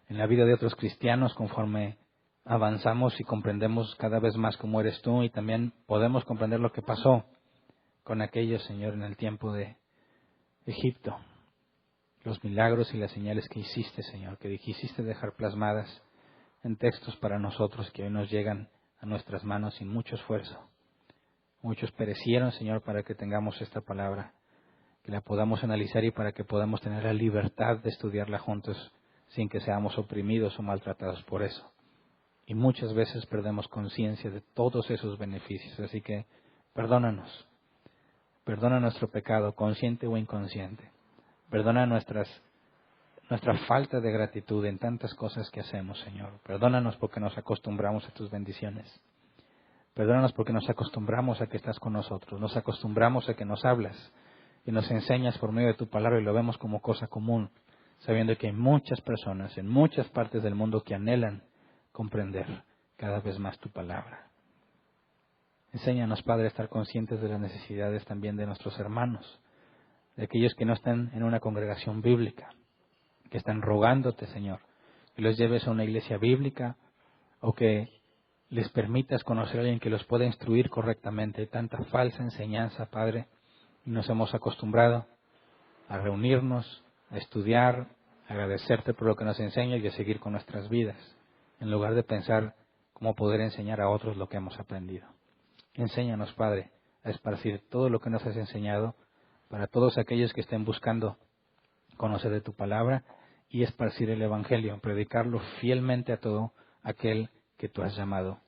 en la vida de otros cristianos conforme avanzamos y comprendemos cada vez más cómo eres tú y también podemos comprender lo que pasó con aquellos, Señor, en el tiempo de Egipto. Los milagros y las señales que hiciste, Señor, que quisiste dejar plasmadas en textos para nosotros que hoy nos llegan a nuestras manos sin mucho esfuerzo. Muchos perecieron, Señor, para que tengamos esta palabra, que la podamos analizar y para que podamos tener la libertad de estudiarla juntos sin que seamos oprimidos o maltratados por eso. Y muchas veces perdemos conciencia de todos esos beneficios. Así que perdónanos. Perdona nuestro pecado, consciente o inconsciente. Perdona nuestra falta de gratitud en tantas cosas que hacemos, Señor. Perdónanos porque nos acostumbramos a tus bendiciones. Perdónanos porque nos acostumbramos a que estás con nosotros. Nos acostumbramos a que nos hablas y nos enseñas por medio de tu palabra y lo vemos como cosa común, sabiendo que hay muchas personas en muchas partes del mundo que anhelan comprender cada vez más tu palabra. Enséñanos, Padre, a estar conscientes de las necesidades también de nuestros hermanos, de aquellos que no están en una congregación bíblica, que están rogándote, Señor, que los lleves a una iglesia bíblica o que les permitas conocer a alguien que los pueda instruir correctamente. Tanta falsa enseñanza, Padre, y nos hemos acostumbrado a reunirnos, a estudiar, a agradecerte por lo que nos enseñas y a seguir con nuestras vidas, en lugar de pensar cómo poder enseñar a otros lo que hemos aprendido. Enséñanos, Padre, a esparcir todo lo que nos has enseñado para todos aquellos que estén buscando conocer de tu palabra y esparcir el Evangelio, predicarlo fielmente a todo aquel que tú has llamado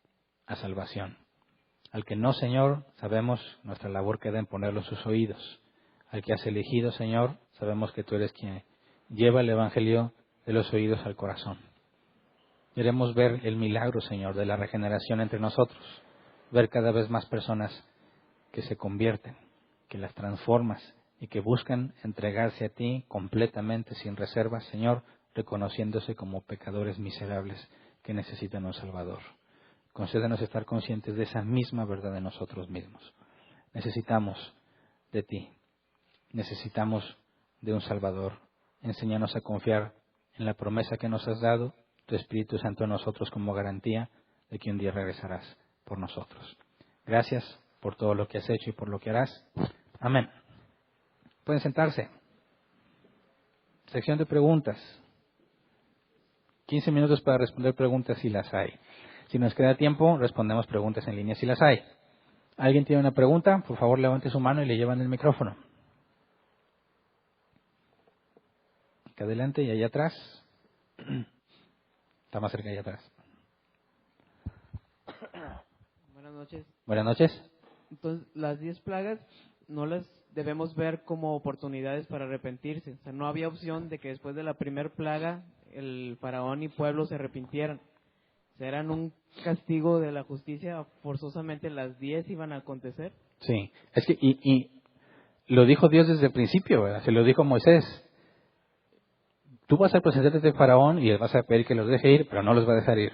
a salvación. Al que no, Señor, sabemos nuestra labor queda en ponerlo en sus oídos. Al que has elegido, Señor, sabemos que tú eres quien lleva el Evangelio de los oídos al corazón. Queremos ver el milagro, Señor, de la regeneración entre nosotros, ver cada vez más personas que se convierten, que las transformas y que buscan entregarse a ti completamente, sin reservas, Señor, reconociéndose como pecadores miserables que necesitan un Salvador. Concédenos estar conscientes de esa misma verdad de nosotros mismos. Necesitamos de ti, necesitamos de un Salvador. Enséñanos a confiar en la promesa que nos has dado, tu Espíritu Santo en nosotros como garantía de que un día regresarás por nosotros. Gracias por todo lo que has hecho y por lo que harás. Amén. Pueden sentarse. Sección de preguntas. 15 minutos para responder preguntas si las hay. Si nos queda tiempo, respondemos preguntas en línea si las hay. ¿Alguien tiene una pregunta? Por favor, levante su mano y le llevan el micrófono. Aquí adelante y allá atrás. Está más cerca allá atrás. Buenas noches. Buenas noches. Entonces, las 10 plagas no las debemos ver como oportunidades para arrepentirse. O sea, no había opción de que después de la primera plaga el faraón y pueblo se arrepintieran. O sea, eran un castigo de la justicia, forzosamente las 10 iban a acontecer. Sí, es que y lo dijo Dios desde el principio, ¿verdad? Se lo dijo Moisés. Tú vas a presentarte ante Faraón y le vas a pedir que los deje ir, pero no los va a dejar ir.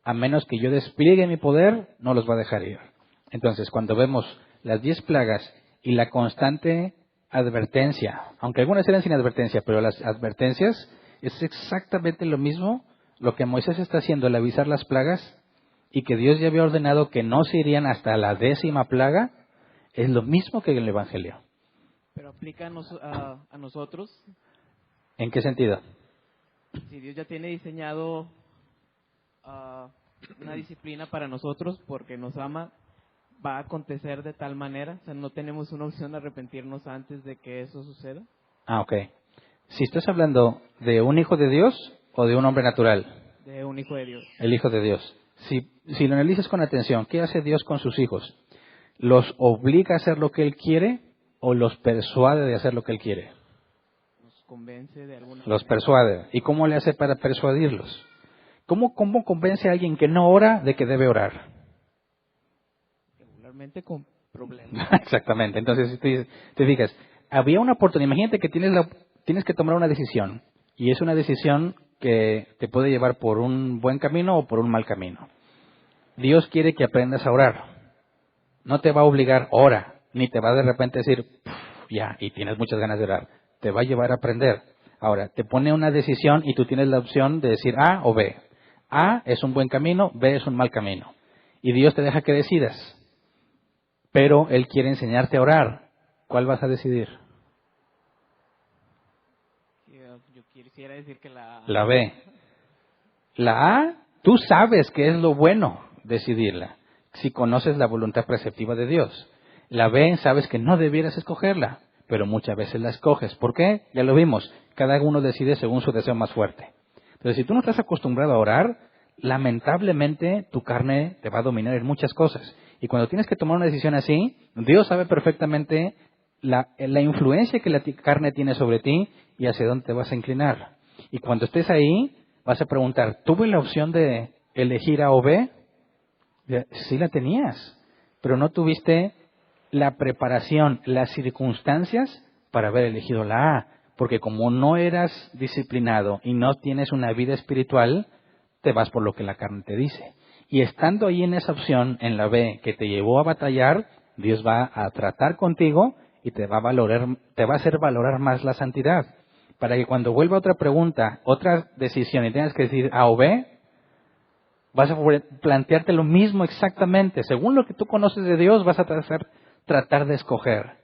A menos que yo despliegue mi poder, no los va a dejar ir. Entonces, cuando vemos las 10 plagas y la constante advertencia, aunque algunas eran sin advertencia, pero las advertencias es exactamente lo mismo, lo que Moisés está haciendo al avisar las plagas y que Dios ya había ordenado que no se irían hasta la 10ª plaga, es lo mismo que en el Evangelio. Pero aplica a nosotros. ¿En qué sentido? Si Dios ya tiene diseñado una disciplina para nosotros porque nos ama, va a acontecer de tal manera. O sea, no tenemos una opción de arrepentirnos antes de que eso suceda. Ah, ok. Si estás hablando de un hijo de Dios o de un hombre natural. De un hijo de Dios. El hijo de Dios. Si lo analizas con atención, ¿qué hace Dios con sus hijos? ¿Los obliga a hacer lo que Él quiere o los persuade de hacer lo que Él quiere? Nos convence de alguna Los manera. persuade. ¿Y cómo le hace para persuadirlos? ¿Cómo convence a alguien que no ora de que debe orar? Regularmente con problemas. Exactamente. Entonces, si te fijas, había una oportunidad. Imagínate que tienes que tomar una decisión. Y es una decisión que te puede llevar por un buen camino o por un mal camino. Dios quiere que aprendas a orar. No te va a obligar, ora. Ni te va de repente a decir, ya, y tienes muchas ganas de orar. Te va a llevar a aprender. Ahora, te pone una decisión y tú tienes la opción de decir A o B. A es un buen camino, B es un mal camino. Y Dios te deja que decidas. Pero Él quiere enseñarte a orar. ¿Cuál vas a decidir? Yo quisiera decir que La B. La A, tú sabes que es lo bueno decidirla, si conoces la voluntad preceptiva de Dios. La B, sabes que no debieras escogerla, pero muchas veces la escoges. ¿Por qué? Ya lo vimos, cada uno decide según su deseo más fuerte. Pero si tú no estás acostumbrado a orar, lamentablemente tu carne te va a dominar en muchas cosas. Y cuando tienes que tomar una decisión así, Dios sabe perfectamente la influencia que la carne tiene sobre ti y hacia dónde te vas a inclinar. Y cuando estés ahí, vas a preguntar, ¿tuve la opción de elegir A o B? Sí la tenías, pero no tuviste la preparación, las circunstancias para haber elegido la A. Porque como no eras disciplinado y no tienes una vida espiritual, te vas por lo que la carne te dice. Y estando ahí en esa opción, en la B, que te llevó a batallar, Dios va a tratar contigo y te va a hacer valorar más la santidad. Para que cuando vuelva otra pregunta, otra decisión y tengas que decir A o B, Vas a plantearte lo mismo exactamente. Según lo que tú conoces de Dios, vas a tratar de escoger.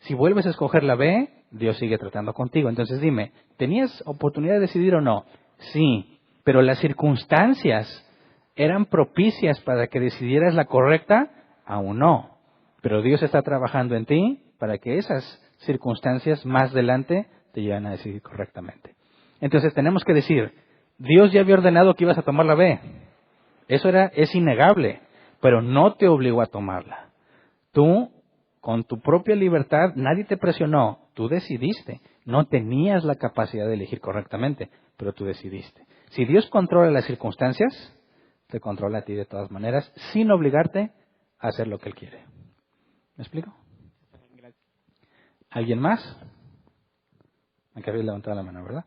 Si vuelves a escoger la B, Dios sigue tratando contigo. Entonces dime, ¿tenías oportunidad de decidir o no? Sí, pero las circunstancias eran propicias para que decidieras la correcta, aún no. Pero Dios está trabajando en ti para que esas circunstancias más adelante te lleven a decidir correctamente. Entonces tenemos que decir, Dios ya había ordenado que ibas a tomar la B. Eso es innegable, pero no te obligó a tomarla. Tú, con tu propia libertad, nadie te presionó, tú decidiste. No tenías la capacidad de elegir correctamente, pero tú decidiste. Si Dios controla las circunstancias, te controla a ti de todas maneras, sin obligarte a hacer lo que Él quiere. ¿Me explico? ¿Alguien más? Aquí habéis levantado la mano, ¿verdad?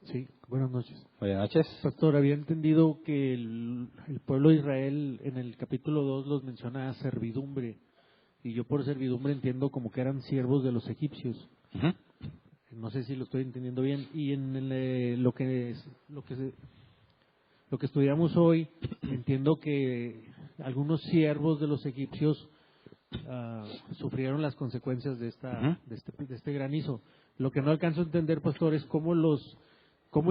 Sí, buenas noches. Buenas noches. Pastor, había entendido que el pueblo de Israel en el capítulo 2 los menciona a servidumbre, y yo por servidumbre entiendo como que eran siervos de los egipcios. Uh-huh. No sé si lo estoy entendiendo bien. Y en lo que estudiamos hoy, entiendo que algunos siervos de los egipcios sufrieron las consecuencias de este granizo. Lo que no alcanzo a entender, pastor, es cómo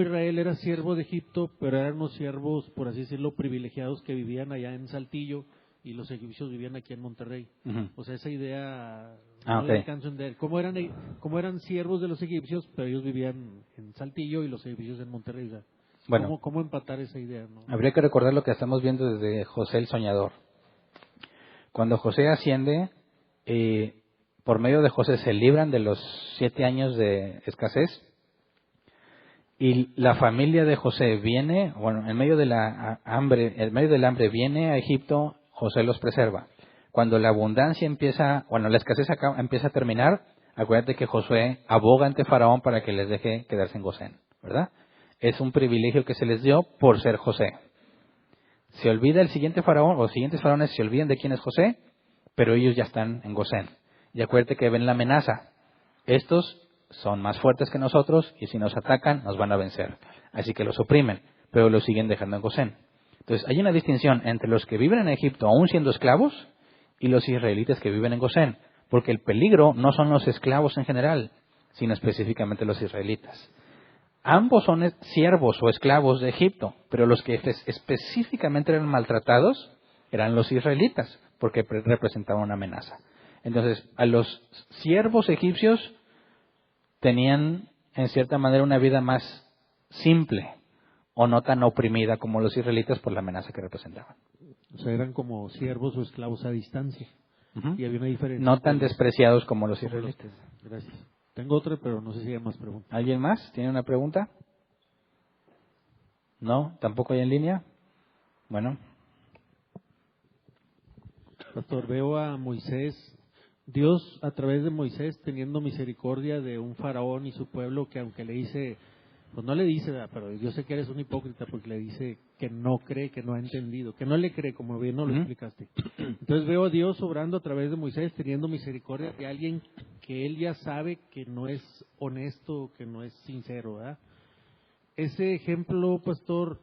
Israel era siervo de Egipto, pero eran unos siervos, por así decirlo, privilegiados que vivían allá en Saltillo y los egipcios vivían aquí en Monterrey. Uh-huh. O sea, esa idea no la alcanzo a entender. ¿Cómo eran siervos de los egipcios, pero ellos vivían en Saltillo y los egipcios en Monterrey? O sea, bueno, ¿cómo empatar esa idea? ¿No? Habría que recordar lo que estamos viendo desde José el Soñador. Cuando José asciende, por medio de José se libran de los 7 años de escasez, y la familia de José viene, en medio del hambre viene a Egipto. José los preserva. Cuando la abundancia la escasez empieza a terminar, acuérdate que Josué aboga ante Faraón para que les deje quedarse en Gosén, ¿verdad? Es un privilegio que se les dio por ser José. Se olvida el siguiente faraón, o los siguientes faraones se olvidan de quién es José, pero ellos ya están en Gosén. Y acuérdate que ven la amenaza. Estos son más fuertes que nosotros y si nos atacan nos van a vencer. Así que los oprimen, pero los siguen dejando en Gosén. Entonces hay una distinción entre los que viven en Egipto aún siendo esclavos y los israelitas que viven en Gosén. Porque el peligro no son los esclavos en general, sino específicamente los israelitas. Ambos son siervos o esclavos de Egipto, pero los que específicamente eran maltratados eran los israelitas, porque representaban una amenaza. Entonces, a los siervos egipcios tenían, en cierta manera, una vida más simple o no tan oprimida como los israelitas por la amenaza que representaban. O sea, eran como siervos o esclavos a distancia. Uh-huh. Y había una diferencia. No tan despreciados como los israelitas. Gracias. Tengo otra, pero no sé si hay más preguntas. ¿Alguien más tiene una pregunta? ¿No? ¿Tampoco hay en línea? Bueno. Pastor, veo a Moisés, Dios a través de Moisés teniendo misericordia de un faraón y su pueblo que aunque le dice, pues no le dice, pero yo sé que eres un hipócrita porque le dice que no cree, que no ha entendido, que no le cree, como bien no lo explicaste. Entonces veo a Dios obrando a través de Moisés, teniendo misericordia de alguien que él ya sabe que no es honesto, que no es sincero, ¿verdad? Ese ejemplo, pastor,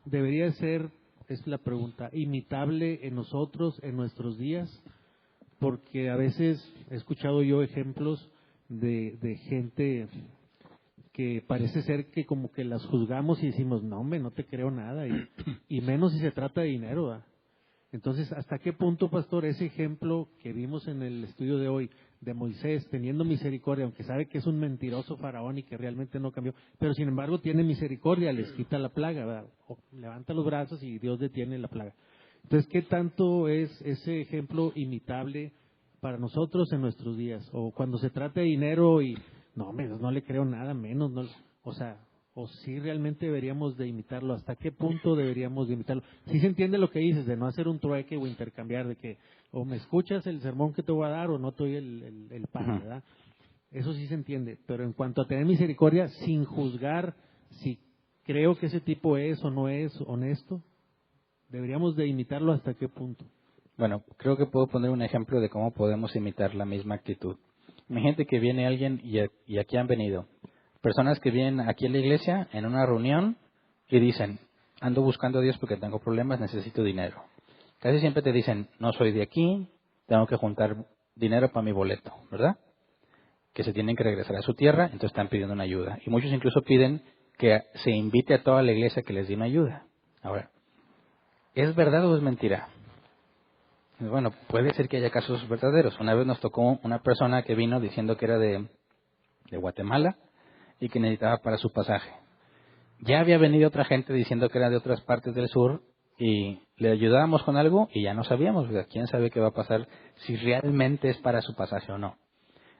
debería ser, es la pregunta, imitable en nosotros, en nuestros días, porque a veces he escuchado yo ejemplos de gente que parece ser que como que las juzgamos y decimos, no hombre, no te creo nada, y menos si se trata de dinero, ¿verdad? Entonces, ¿hasta qué punto, pastor, ese ejemplo que vimos en el estudio de hoy, de Moisés teniendo misericordia, aunque sabe que es un mentiroso faraón y que realmente no cambió, pero sin embargo tiene misericordia, les quita la plaga, ¿verdad? O levanta los brazos y Dios detiene la plaga? Entonces, ¿qué tanto es ese ejemplo imitable para nosotros en nuestros días? O cuando se trata de dinero y, no, menos, no le creo nada, menos, no, o sea, o si realmente deberíamos de imitarlo, ¿hasta qué punto deberíamos de imitarlo? Si se entiende lo que dices, de no hacer un trueque o intercambiar, de que o me escuchas el sermón que te voy a dar o no te doy el pan, ¿verdad? Eso sí se entiende, pero en cuanto a tener misericordia, sin juzgar si creo que ese tipo es o no es honesto, ¿deberíamos de imitarlo hasta qué punto? Bueno, creo que puedo poner un ejemplo de cómo podemos imitar la misma actitud. Imagínate que viene alguien y aquí han venido personas que vienen aquí a la iglesia en una reunión y dicen, ando buscando a Dios porque tengo problemas, necesito dinero. Casi siempre te dicen, no soy de aquí, tengo que juntar dinero para mi boleto, ¿verdad? Que se tienen que regresar a su tierra, entonces están pidiendo una ayuda. Y muchos incluso piden que se invite a toda la iglesia que les dé una ayuda. Ahora, ¿es verdad o es mentira? Bueno, puede ser que haya casos verdaderos. Una vez nos tocó una persona que vino diciendo que era de Guatemala y que necesitaba para su pasaje. Ya había venido otra gente diciendo que era de otras partes del sur y le ayudábamos con algo y ya no sabíamos. ¿Quién sabe qué va a pasar si realmente es para su pasaje o no?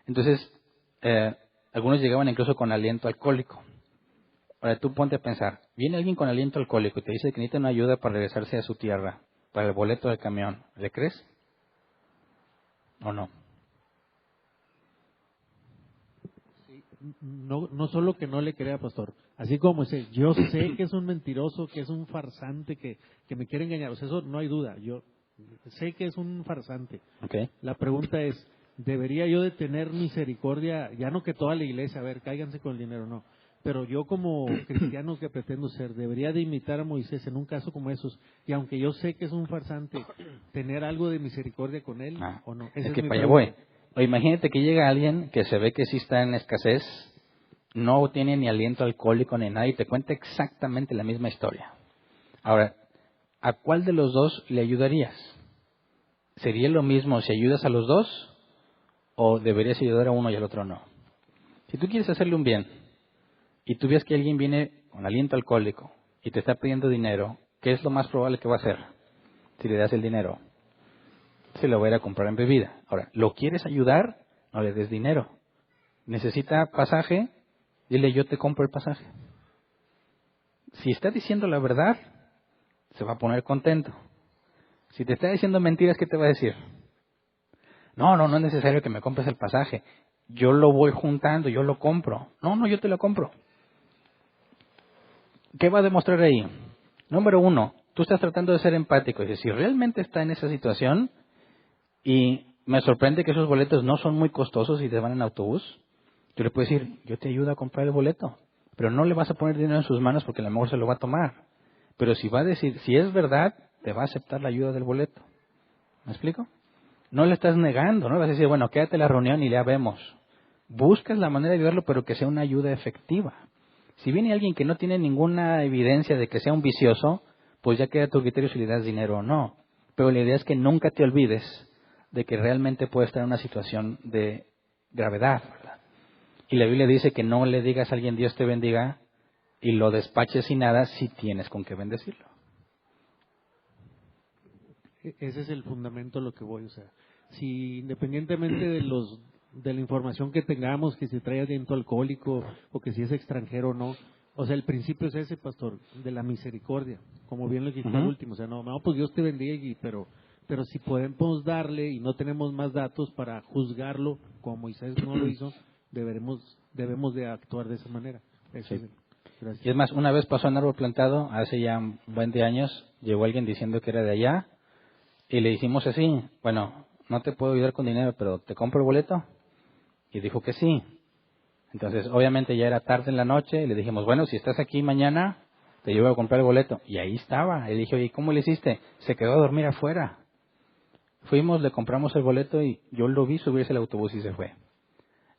Entonces, algunos llegaban incluso con aliento alcohólico. Ahora tú ponte a pensar, viene alguien con aliento alcohólico y te dice que necesita una ayuda para regresarse a su tierra, para el boleto del camión. ¿Le crees? ¿O no? No solo que no le crea, pastor, así como dice, yo sé que es un mentiroso, que es un farsante, que me quiere engañar, o sea, eso no hay duda, yo sé que es un farsante. Okay. La pregunta es, ¿debería yo de tener misericordia? Ya no que toda la iglesia, a ver, cáiganse con el dinero, no, pero yo como cristiano que pretendo ser, ¿debería de imitar a Moisés en un caso como esos? Y aunque yo sé que es un farsante, ¿tener algo de misericordia con él o no? Es que para allá voy. O imagínate que llega alguien que se ve que sí está en escasez, no tiene ni aliento alcohólico ni nada y te cuenta exactamente la misma historia. Ahora, ¿a cuál de los dos le ayudarías? ¿Sería lo mismo si ayudas a los dos o deberías ayudar a uno y al otro no? Si tú quieres hacerle un bien y tú ves que alguien viene con aliento alcohólico y te está pidiendo dinero, ¿qué es lo más probable que va a hacer si le das el dinero? Se lo va a ir a comprar en bebida. Ahora, ¿lo quieres ayudar? No le des dinero. ¿Necesita pasaje? Dile, yo te compro el pasaje. Si está diciendo la verdad, se va a poner contento. Si te está diciendo mentiras, ¿qué te va a decir? No es necesario que me compres el pasaje. Yo lo voy juntando, yo lo compro. No, yo te lo compro. ¿Qué va a demostrar ahí? Número 1, tú estás tratando de ser empático. Y si realmente está en esa situación, y me sorprende que esos boletos no son muy costosos y te van en autobús, tú le puedes decir, yo te ayudo a comprar el boleto, pero no le vas a poner dinero en sus manos porque a lo mejor se lo va a tomar. Pero si va a decir, si es verdad, te va a aceptar la ayuda del boleto. ¿Me explico? No le estás negando, no le vas a decir, bueno, quédate en la reunión y ya vemos. Buscas la manera de ayudarlo, pero que sea una ayuda efectiva. Si viene alguien que no tiene ninguna evidencia de que sea un vicioso, pues ya queda a tu criterio si le das dinero o no. Pero la idea es que nunca te olvides de que realmente puede estar en una situación de gravedad, ¿verdad? Y la Biblia dice que no le digas a alguien Dios te bendiga y lo despaches sin nada si tienes con qué bendecirlo. Ese es el fundamento a lo que voy, o sea, si independientemente de la información que tengamos, que si trae aliento alcohólico o que si es extranjero o no, o sea, el principio es ese, pastor, de la misericordia, como bien lo dijiste al último, o sea, no, pues Dios te bendiga, pero si podemos darle y no tenemos más datos para juzgarlo, como Moisés no lo hizo, debemos de actuar de esa manera. Eso Sí. Gracias. Y es más, una vez pasó en árbol plantado, hace ya un buen de años, llegó alguien diciendo que era de allá, y le dijimos así, bueno, no te puedo ayudar con dinero, pero ¿te compro el boleto? Y dijo que sí. Entonces, obviamente ya era tarde en la noche, y le dijimos, bueno, si estás aquí mañana, te llevo a comprar el boleto. Y ahí estaba. Y le dije, oye, ¿cómo le hiciste? Se quedó a dormir afuera. Fuimos, le compramos el boleto y yo lo vi subirse al autobús y se fue.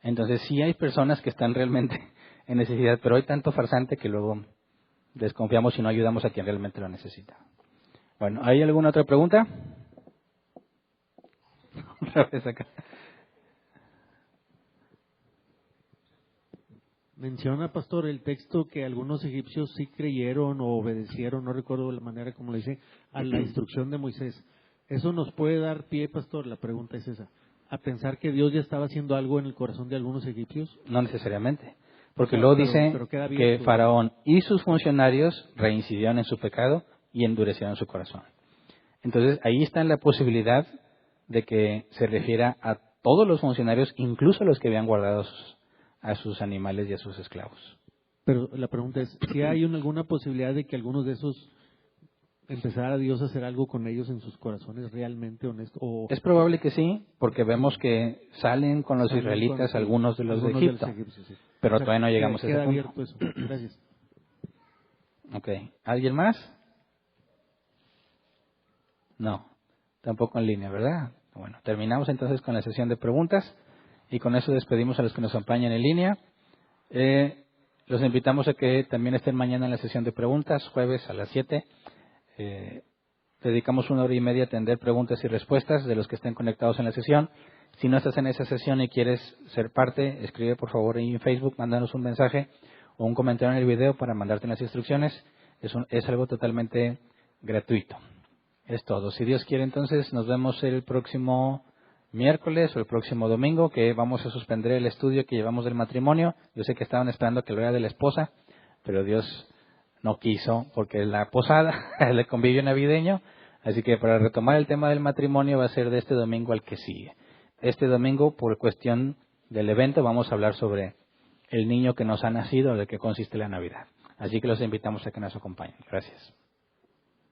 Entonces, sí hay personas que están realmente en necesidad, pero hay tanto farsante que luego desconfiamos y no ayudamos a quien realmente lo necesita. Bueno, ¿hay alguna otra pregunta? Otra vez acá. Menciona, pastor, el texto que algunos egipcios sí creyeron o obedecieron, no recuerdo la manera como lo dice, a la instrucción de Moisés. ¿Eso nos puede dar pie, pastor? La pregunta es esa. ¿A pensar que Dios ya estaba haciendo algo en el corazón de algunos egipcios? No necesariamente. Porque luego dice pero que Faraón y sus funcionarios reincidieron en su pecado y endurecieron su corazón. Entonces, ahí está la posibilidad de que se refiera a todos los funcionarios, incluso a los que habían guardado a sus animales y a sus esclavos. Pero la pregunta es, ¿si hay alguna posibilidad de que algunos de esos empezar a Dios a hacer algo con ellos en sus corazones realmente honesto. Es probable que sí, porque vemos que salen con los israelitas algunos de los de Egipto, egipcios, sí. pero O sea, todavía no llegamos a ese queda punto. abierto eso. Gracias. Ok, ¿alguien más? No, tampoco en línea, ¿verdad? Bueno, terminamos entonces con la sesión de preguntas y con eso despedimos a los que nos acompañan en línea. Los invitamos a que también estén mañana en la sesión de preguntas, jueves a las 7. Dedicamos 1 hora y media a atender preguntas y respuestas de los que estén conectados en la sesión. Si no estás en esa sesión y quieres ser parte, escribe por favor en Facebook, mándanos un mensaje o un comentario en el video para mandarte las instrucciones. Es algo totalmente gratuito. Es todo. Si Dios quiere, entonces nos vemos el próximo miércoles o el próximo domingo, que vamos a suspender el estudio que llevamos del matrimonio. Yo sé que estaban esperando que lo era de la esposa, pero Dios no quiso, porque la posada, el convivio navideño. Así que para retomar el tema del matrimonio va a ser de este domingo al que sigue. Este domingo, por cuestión del evento, vamos a hablar sobre el niño que nos ha nacido, de qué consiste la Navidad. Así que los invitamos a que nos acompañen. Gracias.